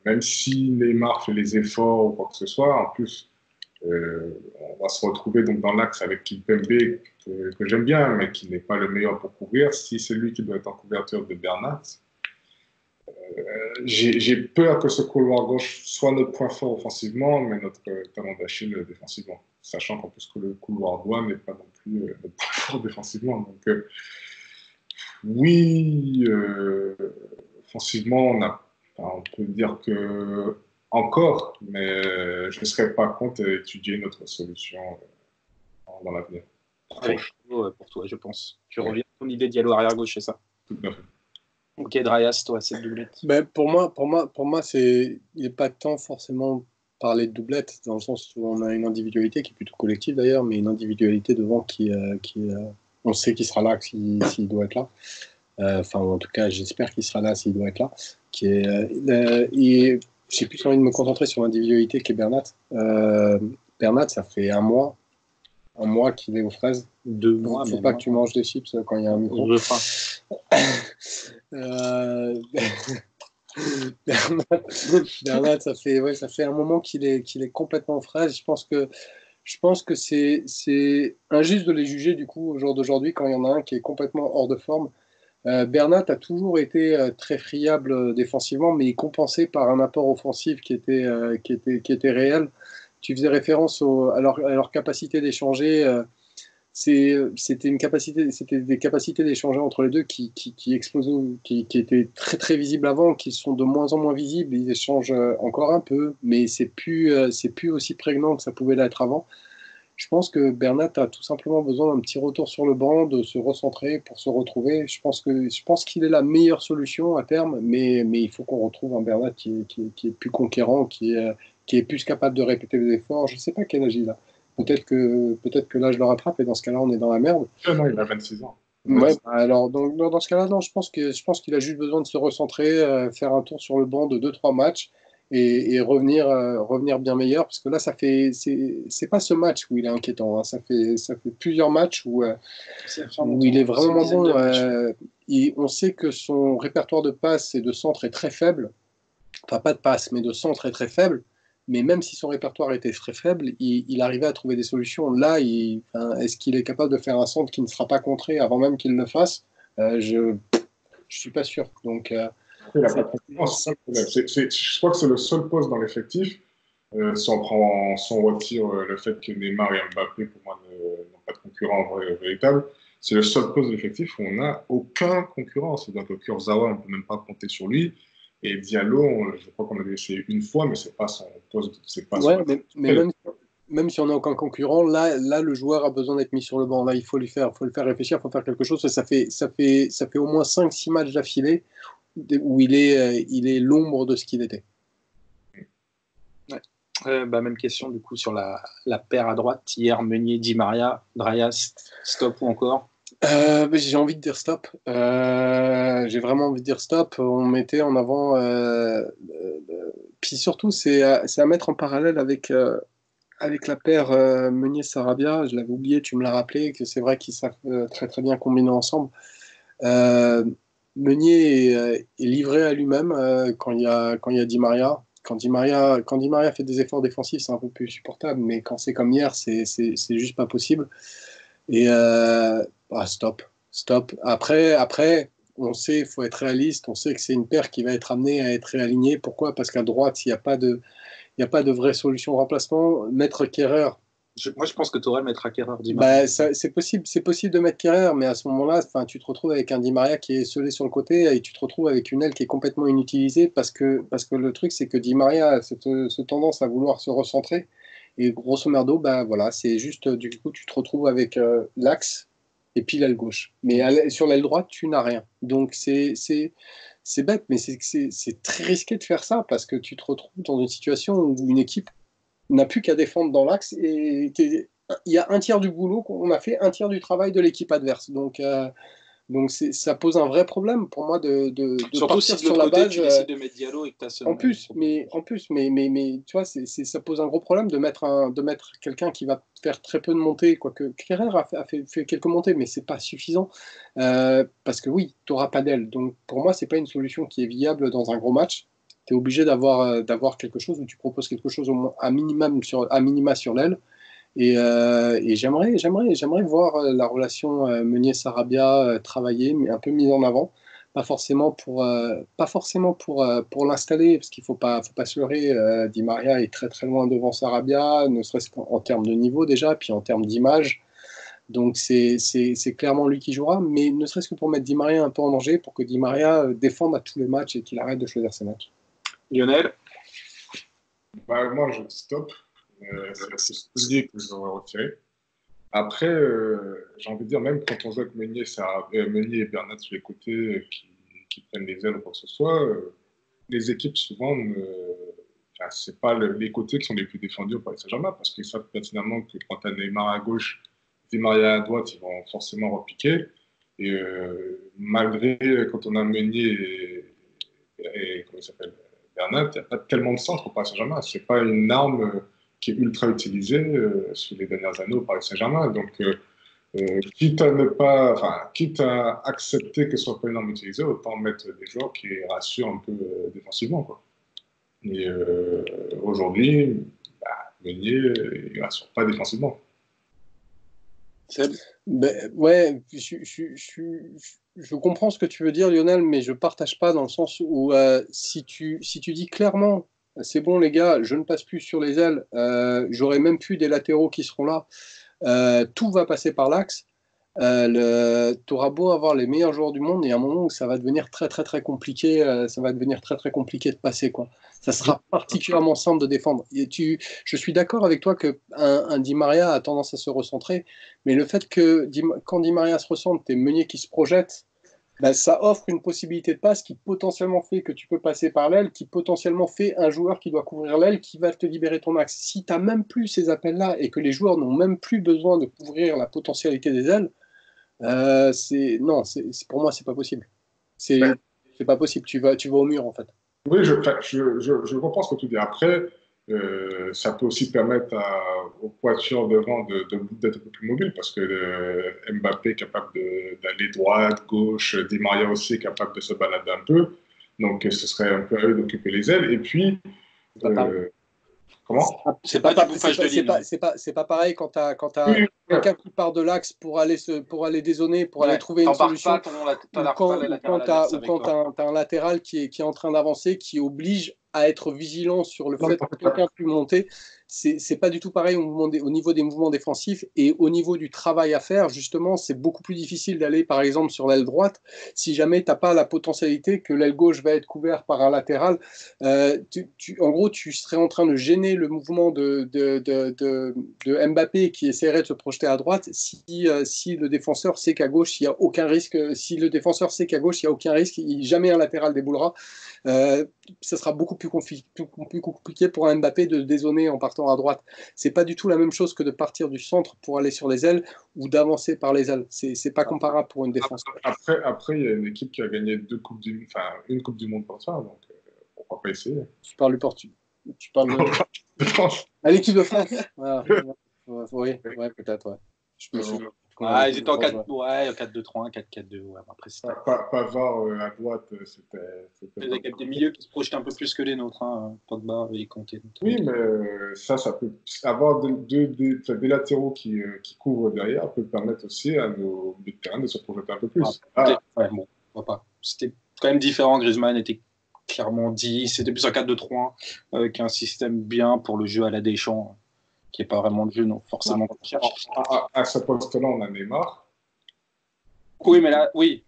même si Neymar fait les efforts ou quoi que ce soit, en plus, on va se retrouver donc dans l'axe avec Kimpembe, que j'aime bien, mais qui n'est pas le meilleur pour couvrir. Si c'est lui qui doit être en couverture de Bernat, j'ai peur que ce couloir gauche soit notre point fort offensivement, mais notre talon d'Achille défensivement. Sachant qu'en plus que le couloir droit n'est pas non plus notre point fort défensivement. Donc, oui, offensivement, on a On peut dire que encore, mais je ne serais pas contre étudier une autre solution dans l'avenir. Avec pour toi, je pense. Tu reviens à ton idée Diallo arrière-gauche, c'est ça? Tout à fait. Ok, Drayas, toi, cette doublette. Ben, pour moi il n'est pas tant forcément parler de doublette, dans le sens où on a une individualité qui est plutôt collective d'ailleurs, mais une individualité devant on sait qu'il sera là s'il doit être là. Enfin, en tout cas, j'espère qu'il sera là s'il doit être là. Et j'ai plus envie de me concentrer sur l'individualité qu'est Bernat. Bernat, ça fait un mois qu'il est aux fraises. 2 mois. Il ne faut pas que tu manges des chips quand il y a un micro. Je faim. Bernat, ça fait un moment qu'il est complètement aux fraises. Je pense que c'est injuste de les juger du coup au jour d'aujourd'hui quand il y en a un qui est complètement hors de forme. Bernat a toujours été très friable défensivement, mais compensé par un apport offensif qui était réel. Tu faisais référence à leur capacité d'échanger. C'était des capacités d'échanger entre les deux qui explosaient, qui étaient très très visibles avant, qui sont de moins en moins visibles. Ils échangent encore un peu, mais c'est plus aussi prégnant que ça pouvait l'être avant. Je pense que Bernat a tout simplement besoin d'un petit retour sur le banc, de se recentrer pour se retrouver. Je pense qu'il est la meilleure solution à terme, mais il faut qu'on retrouve un Bernat qui est plus conquérant, qui est plus capable de répéter les efforts. Je ne sais pas quel âge il a. Peut-être que là, je le rattrape et dans ce cas-là, on est dans la merde. Non, il a 26 ans. Ouais, alors donc, dans ce cas-là, non, je pense qu'il a juste besoin de se recentrer, faire un tour sur le banc de 2-3 matchs et revenir bien meilleur. Parce que là, c'est pas ce match où il est inquiétant. Hein. Ça fait plusieurs matchs où il est vraiment bon. On sait que son répertoire de passes et de centre est très faible. Enfin, pas de passes, mais de centre est très faible. Mais même si son répertoire était très faible, il arrivait à trouver des solutions. Là, est-ce qu'il est capable de faire un centre qui ne sera pas contré avant même qu'il le fasse? Je suis pas sûr. Donc, je crois que c'est le seul poste dans l'effectif. Si on retire le fait que Neymar et Mbappé, pour moi, n'ont pas de concurrent véritable, c'est le seul poste de l'effectif où on n'a aucun concurrent. C'est-à-dire que Kurzawa, on ne peut même pas compter sur lui. Et Diallo, je crois qu'on l'a laissé une fois, mais c'est pas son poste. Mais même si on n'a aucun concurrent, là, le joueur a besoin d'être mis sur le banc. Là, il faut le faire réfléchir, il faut faire quelque chose. Ça fait au moins 5-6 matchs d'affilée où il est l'ombre de ce qu'il était. Ouais. Même question du coup sur la paire à droite. Hier, Meunier, Di Maria, Drayas, stop ou encore? J'ai envie de dire stop. J'ai vraiment envie de dire stop. On mettait en avant. Puis surtout, c'est à mettre en parallèle avec la paire Meunier-Sarabia. Je l'avais oublié, tu me l'as rappelé, que c'est vrai qu'ils savent très très bien combiner ensemble. Meunier est livré à lui-même quand il y a Di Maria. Quand Di Maria fait des efforts défensifs, c'est un peu plus supportable, mais quand c'est comme hier, c'est juste pas possible. Et stop. Après, on sait, il faut être réaliste. On sait que c'est une paire qui va être amenée à être réalignée. Pourquoi? Parce qu'à droite, il n'y a pas de vraie solution de remplacement. Mettre Kehrer. Moi, je pense que tu aurais le mettre à Kehrer, Di Maria. C'est possible de mettre Kehrer, mais à ce moment-là, tu te retrouves avec un Di Maria qui est scellé sur le côté et tu te retrouves avec une aile qui est complètement inutilisée parce que le truc, c'est que Di Maria a cette tendance à vouloir se recentrer. Et grosso merdo, voilà, c'est juste, du coup, tu te retrouves avec l'axe et puis l'aile gauche. Mais sur l'aile droite, tu n'as rien. Donc, c'est bête, mais c'est très risqué de faire ça parce que tu te retrouves dans une situation où une équipe n'a plus qu'à défendre dans l'axe et il y a un tiers du boulot qu'on a fait, un tiers du travail de l'équipe adverse. Donc ça pose un vrai problème pour moi de surtout partir si sur la base. Tu décides de mettre Diallo et que tu as ce. En plus, mais tu vois, ça pose un gros problème de mettre quelqu'un qui va faire très peu de montées, quoique Kehrer a fait quelques montées, mais c'est pas suffisant parce que oui, tu n'auras pas d'aile. Donc pour moi, c'est pas une solution qui est viable dans un gros match. Tu es obligé d'avoir quelque chose où tu proposes quelque chose au moins à minima sur l'aile. Et j'aimerais voir la relation Meunier-Sarabia travailler, mais un peu mise en avant. Pas forcément pour l'installer, parce qu'il faut pas se leurrer. Di Maria est très très loin devant Sarabia, ne serait-ce qu'en termes de niveau déjà, puis en termes d'image. Donc c'est clairement lui qui jouera, mais ne serait-ce que pour mettre Di Maria un peu en danger, pour que Di Maria défende à tous les matchs et qu'il arrête de choisir ses matchs. Lionel? Moi, je dis stop. C'est Soulier que j'aurais retiré. Après, j'ai envie de dire, même quand on joue avec Meunier et Bernat sur les côtés qui prennent les ailes ou quoi que ce soit, les équipes, souvent, c'est pas les côtés qui sont les plus défendus au Paris Saint-Germain parce qu'ils savent pertinemment que quand tu as Neymar à gauche, Di Maria à droite, ils vont forcément repiquer. Et malgré quand on a Meunier et comment il s'appelle, Bernat, il n'y a pas tellement de centre au Paris Saint-Germain. Ce n'est pas une arme qui est ultra utilisée sur les dernières années au Paris Saint-Germain. Donc, quitte à accepter que ce soit pas une arme utilisée, autant mettre des joueurs qui rassurent un peu défensivement, quoi. Et aujourd'hui, Meunier, il rassure pas défensivement. Ouais, je comprends ce que tu veux dire, Lionel, mais je partage pas dans le sens où si tu dis clairement, c'est bon les gars, je ne passe plus sur les ailes, j'aurai même plus des latéraux qui seront là, tout va passer par l'axe. Tu auras beau avoir les meilleurs joueurs du monde, il y a un moment où ça va devenir très très très compliqué, ça va devenir très très compliqué de passer, quoi. Ça sera particulièrement simple de défendre. Je suis d'accord avec toi que un Di Maria a tendance à se recentrer, mais le fait que quand Di Maria se recentre, t'es Meunier qui se projette, ben, ça offre une possibilité de passe qui potentiellement fait que tu peux passer par l'aile, qui potentiellement fait un joueur qui doit couvrir l'aile, qui va te libérer ton axe. Si tu n'as même plus ces appels-là et que les joueurs n'ont même plus besoin de couvrir la potentialité des ailes, pour moi, c'est pas possible. C'est pas possible. Tu vas au mur, en fait. Oui, je comprends ce que tu dis. Après, ça peut aussi permettre aux pointures devant d'être un peu plus mobiles parce que Mbappé est capable d'aller droite, gauche, Di Maria aussi est capable de se balader un peu. Donc, ce serait un peu à eux d'occuper les ailes. Et puis, comment? C'est pas du bouffage de ligne. C'est pas pareil quand tu as Oui, quelqu'un qui part de l'axe pour aller dézonner, pour aller trouver une solution. Ou quand tu as un latéral qui est en train d'avancer, qui oblige à être vigilant sur le fait que quelqu'un puisse monter. C'est pas du tout pareil au niveau des mouvements défensifs et au niveau du travail à faire. Justement, c'est beaucoup plus difficile d'aller, par exemple, sur l'aile droite si jamais tu n'as pas la potentialité que l'aile gauche va être couverte par un latéral. En gros, tu serais en train de gêner le mouvement de Mbappé qui essaierait de se projeter à droite si le défenseur sait qu'à gauche, il n'y a aucun risque. Si le défenseur sait qu'à gauche, il n'y a aucun risque, jamais un latéral déboulera. Ça sera beaucoup plus compliqué pour un Mbappé de dézoner en partant à droite. C'est pas du tout la même chose que de partir du centre pour aller sur les ailes ou d'avancer par les ailes. C'est pas comparable pour une défense. Après, il y a une équipe qui a gagné une Coupe du Monde pour ça, donc pourquoi pas essayer. Tu parles du Portugal. Tu parles de France. À l'équipe de France. Oui, peut-être. Ouais. Ils étaient en 4-2-3-1, 4-4-2. Ouais, après, Pavard à droite, c'était. Il y a des milieux qui se projetaient un peu plus que les nôtres, hein. Pogba et Kanté. Oui, mais ça peut. Avoir des latéraux qui couvrent derrière peut permettre aussi à nos milieux de terrain de se projeter un peu plus. Bon, pourquoi pas. C'était quand même différent. Griezmann était clairement dit. C'était plus un 4-2-3-1 avec un système bien pour le jeu à la Deschamps, qui n'est pas vraiment le jeu, non, forcément. À ce poste-là, on a Neymar. Oui, mais là, oui.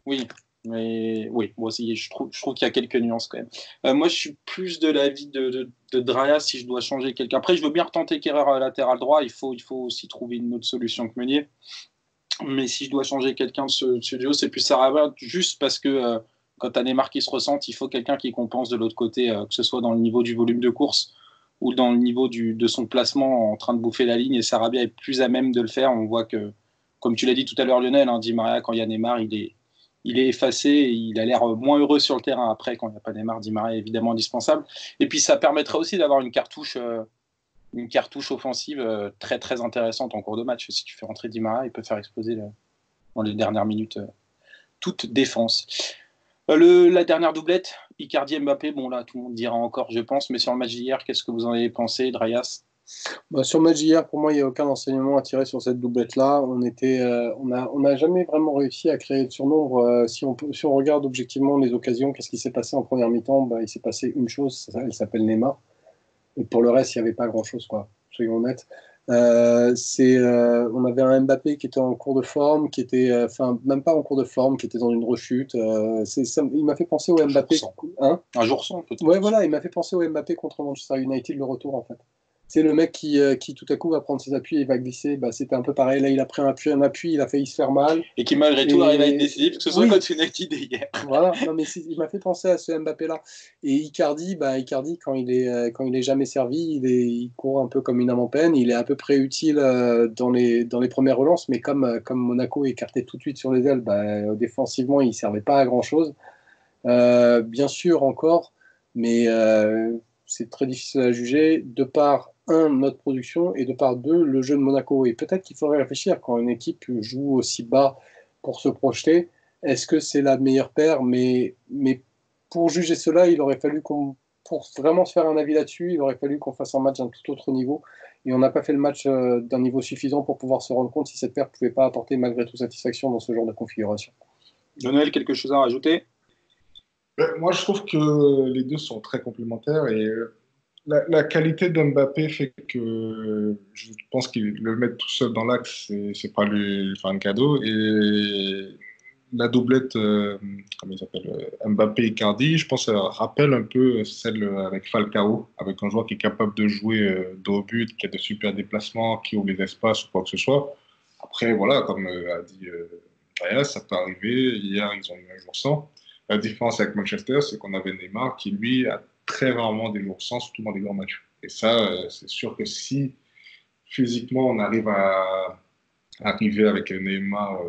Mais oui, moi aussi, je trouve qu'il y a quelques nuances quand même. Moi, je suis plus de l'avis de Draya si je dois changer quelqu'un. Après, je veux bien retenter Kerrer latéral droit. Il faut aussi trouver une autre solution que Meunier. Mais si je dois changer quelqu'un de ce duo, c'est plus Sarabia, juste parce que quand tu as Neymar qui se ressente, il faut quelqu'un qui compense de l'autre côté, que ce soit dans le niveau du volume de course ou dans le niveau de son placement en train de bouffer la ligne. Et Sarabia est plus à même de le faire. On voit que, comme tu l'as dit tout à l'heure, Lionel, Di Maria, quand il y a Neymar, il est effacé et il a l'air moins heureux sur le terrain. Après, quand il n'y a pas Neymar, Di Maria est évidemment indispensable. Et puis, ça permettrait aussi d'avoir une cartouche offensive très, très intéressante en cours de match. Si tu fais rentrer Di Maria, il peut faire exploser dans les dernières minutes toute défense. La dernière doublette, Icardi Mbappé, bon là, tout le monde dira encore, je pense, mais sur le match d'hier, qu'est-ce que vous en avez pensé, Drayas? Sur le match d'hier, pour moi, il n'y a aucun enseignement à tirer sur cette doublette-là. On n'a jamais vraiment réussi à créer de surnombre. Si on regarde objectivement les occasions, qu'est-ce qui s'est passé en première mi-temps? Il s'est passé une chose, elle s'appelle Neymar. Et pour le reste, il n'y avait pas grand-chose, quoi. Soyons honnêtes. On avait un Mbappé qui était en cours de forme, qui était, même pas en cours de forme, qui était dans une rechute. Il m'a fait penser au Mbappé. Hein, un jour sans, peut-être. Ouais, voilà, il m'a fait penser au Mbappé contre Manchester United, le retour, en fait. C'est le mec qui tout à coup va prendre ses appuis et va glisser. C'était un peu pareil. Là, il a pris un appui, il a failli se faire mal. Et qui, malgré tout, arrive à être décisif, parce que ce soit contre United hier. Voilà, non, mais il m'a fait penser à ce Mbappé-là. Et Icardi, quand il est jamais servi, il court un peu comme une âme en peine. Il est à peu près utile dans les premières relances, mais comme Monaco écartait tout de suite sur les ailes, défensivement, il ne servait pas à grand-chose. Bien sûr, encore, mais c'est très difficile à juger de par notre production et de par deux, le jeu de Monaco. Et peut-être qu'il faudrait réfléchir quand une équipe joue aussi bas pour se projeter. Est-ce que c'est la meilleure paire, mais pour juger cela, il aurait fallu pour vraiment se faire un avis là-dessus, il aurait fallu qu'on fasse un match d'un tout autre niveau. Et on n'a pas fait le match d'un niveau suffisant pour pouvoir se rendre compte si cette paire ne pouvait pas apporter malgré tout satisfaction dans ce genre de configuration. Lionel, quelque chose à rajouter ? Moi, je trouve que les deux sont très complémentaires et la qualité d'Mbappé fait que je pense qu'il le mettre tout seul dans l'axe, c'est pas lui faire un cadeau. Et la doublette, comment il s'appelle, Mbappé-Icardi, je pense que ça rappelle un peu celle avec Falcao, avec un joueur qui est capable de jouer dos au but, qui a de super déplacements, qui ouvre les espaces ou quoi que ce soit. Après, voilà, comme a dit Raya, ça peut arriver. Hier, ils ont eu un jour sans. La différence avec Manchester, c'est qu'on avait Neymar qui, lui, a très rarement des jours sans, surtout dans les grands matchs. Et ça, c'est sûr que si physiquement on arrive à arriver avec Neymar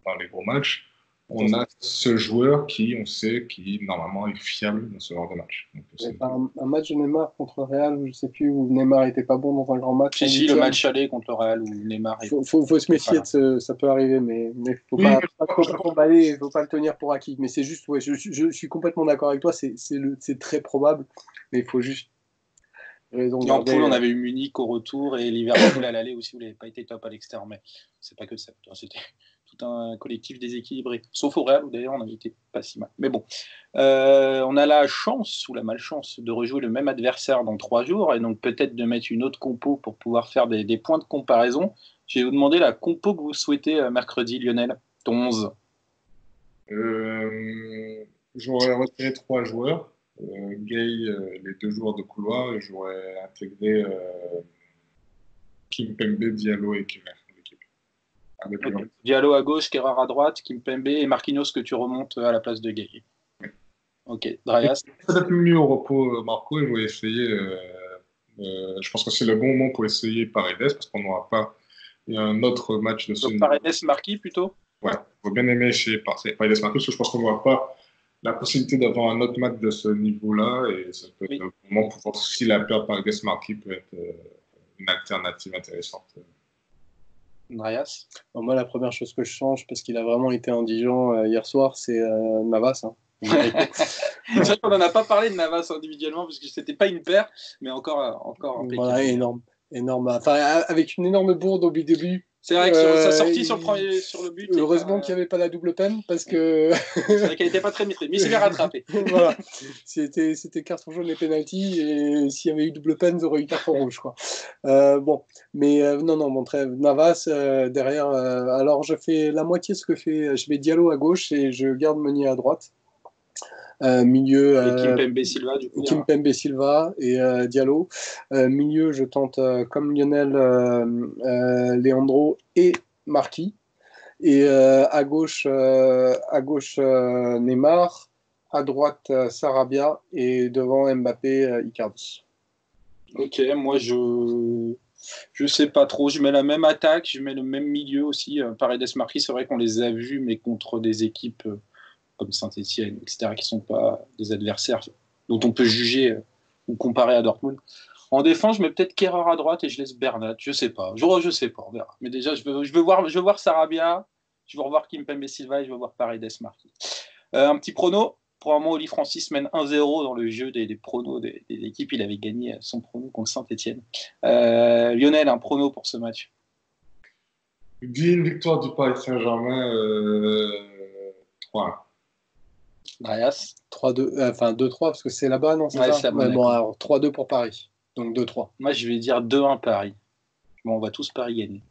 dans les gros matchs, on a ce joueur qui, on sait, qui normalement est fiable dans ce genre de match. Donc, un match de Neymar contre le Real, je ne sais plus, où Neymar n'était pas bon dans un grand match. Si, le match aller contre le Real où Neymar est... faut se méfier ça peut arriver, mais il ne faut pas s'emballer, il ne faut pas le tenir pour acquis. Mais c'est juste, je suis complètement d'accord avec toi, c'est très probable, mais il faut juste... Et en poule, on avait eu Munich au retour et Liverpool à l'aller aussi, où il n'avait pas été top à l'extérieur, mais c'est pas que ça, c'était tout un collectif déséquilibré, sauf au Real où d'ailleurs on avait été pas si mal. Mais bon, on a la chance ou la malchance de rejouer le même adversaire dans 3 jours et donc peut-être de mettre une autre compo pour pouvoir faire des points de comparaison. Je vais vous demander la compo que vous souhaitez mercredi, Lionel. Ton 11. J'aurais retiré 3 joueurs. Gay, les 2 joueurs de couloir, et j'aurais intégré Kimpembe, Diallo et Kerrer dans l'équipe. Okay. Diallo à gauche, Kerrer à droite, Kimpembe et Marquinhos que tu remontes à la place de Gay. Oui. Ok, Drayas. Peut-être mieux au repos, Marco, et je vais essayer. Je pense que c'est le bon moment pour essayer Paredes parce qu'on n'aura pas un autre match de ce niveau. Paredes Marquis plutôt. Ouais, on va bien aimer essayer Paredes Marquis parce que je pense qu'on n'aura pas la possibilité d'avoir un autre match de ce niveau-là et ça peut être le moment pour voir si la paire Paredes Marquis peut être une alternative intéressante. Andreas. Moi, la première chose que je change, parce qu'il a vraiment été indigent hier soir, c'est Navas. Hein. C'est vrai qu'on n'en a pas parlé de Navas individuellement parce que c'était pas une paire, mais encore impeccable. Voilà, énorme. Enfin, avec une énorme bourde au début. C'est vrai que sa sortie sur le but. Heureusement qu'il n'y avait pas la double peine parce que. C'est vrai qu'elle n'était pas très maîtrisée, mais il s'est bien rattrapé. Voilà. C'était carton jaune et penalty, et s'il y avait eu double peine, ils auraient eu carton rouge, quoi. Non, trêve. Navas, derrière. Alors, je fais la moitié ce que fait. Je mets Diallo à gauche et je garde Meunier à droite. Milieu Kimpembe Silva du coup, Kimpembe Silva et Diallo. Milieu, je tente comme Lionel, Leandro et Marquis. Et à gauche Neymar, à droite Sarabia et devant Mbappé Icardi. Ok, moi je sais pas trop, je mets la même attaque, je mets le même milieu aussi. Paredes Marquis, c'est vrai qu'on les a vus, mais contre des équipes comme Saint-Etienne, etc., qui ne sont pas des adversaires dont on peut juger ou comparer à Dortmund. En défense, je mets peut-être Kerrer à droite et je laisse Bernat. Je sais pas, on verra. Mais déjà, je veux voir Sarabia, je veux revoir Kimpembe Silva et je veux voir Paredes Marquis. Un petit prono. Pour un moment, Oli Francis mène 1-0 dans le jeu des pronos des équipes. Il avait gagné son prono contre Saint-Etienne. Lionel, un prono pour ce match. Une victoire du Paris Saint-Germain 3-1. Drayas 3-2, enfin 2-3 parce que c'est là-bas, non, c'est ça. C'est bon, alors 3-2 pour Paris, donc 2-3. Moi, je vais dire 2-1 Paris. Bon, on va tous Paris gagner.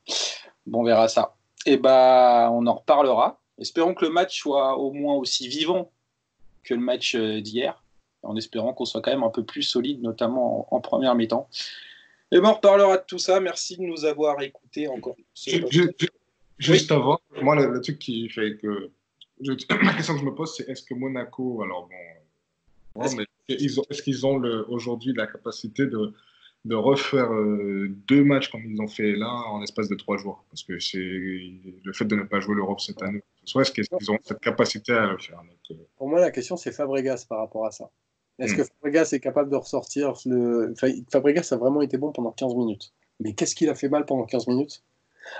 Bon, on verra ça. Et on en reparlera. Espérons que le match soit au moins aussi vivant que le match d'hier, en espérant qu'on soit quand même un peu plus solide, notamment en première mi-temps. Et on reparlera de tout ça. Merci de nous avoir écoutés encore. Juste avant, moi, le truc qui fait que... la question que je me pose, c'est est-ce que Monaco... Alors bon, mais est-ce qu'ils ont aujourd'hui la capacité de refaire 2 matchs comme ils ont fait là en l'espace de 3 jours? Parce que c'est le fait de ne pas jouer l'Europe cette année. Soit est-ce qu'ils ont cette capacité à le faire? Donc, Pour moi, la question, c'est Fabregas par rapport à ça. Est-ce que Fabregas est capable de ressortir Fabregas a vraiment été bon pendant 15 minutes. Mais qu'est-ce qu'il a fait mal pendant 15 minutes?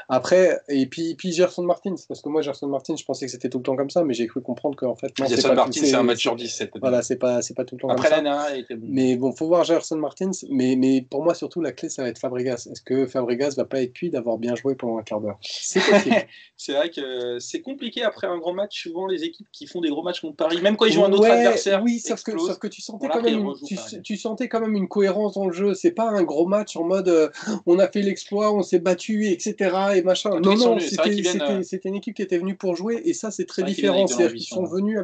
Après, et puis Gerson Martins, parce que moi, Gerson Martins, je pensais que c'était tout le temps comme ça, mais j'ai cru comprendre qu'en fait, non, Gerson Martins, c'est un match sur 10. Voilà, c'est pas tout le temps après comme ça. Après, l'année, il était bon. Mais bon, faut voir Gerson Martins. Mais pour moi, surtout, la clé, ça va être Fabregas. Est-ce que Fabregas va pas être cuit d'avoir bien joué pendant un quart d'heure? C'est possible. C'est vrai que c'est compliqué après un grand match. Souvent, les équipes qui font des gros matchs contre Paris, même quand ils jouent un autre adversaire. Oui, sauf que tu sentais quand même une cohérence dans le jeu. C'est pas un gros match en mode on a fait l'exploit, on s'est battu, etc. et machin. Non, c'était une équipe qui était venue pour jouer, et ça, c'est très différent. C'est-à-dire qu'ils sont venus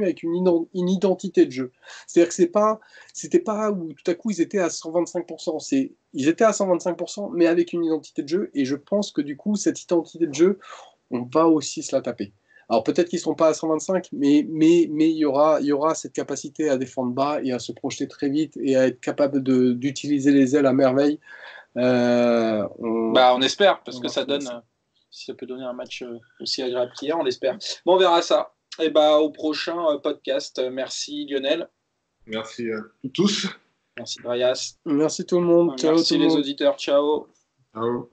avec une identité de jeu. C'est-à-dire que c'était pas où tout à coup ils étaient à 125%. Ils étaient à 125%, mais avec une identité de jeu, et je pense que du coup, cette identité de jeu, on va aussi se la taper. Alors peut-être qu'ils ne seront pas à 125, mais il y aura cette capacité à défendre bas et à se projeter très vite et à être capable d'utiliser les ailes à merveille. On espère, parce que ça donne, si ça peut donner un match aussi agréable qu'hier, on l'espère. Bon, on verra ça. Et au prochain podcast. Merci Lionel. Merci à tous. Merci Brias. Merci tout le monde. Merci les auditeurs. Ciao. Ciao.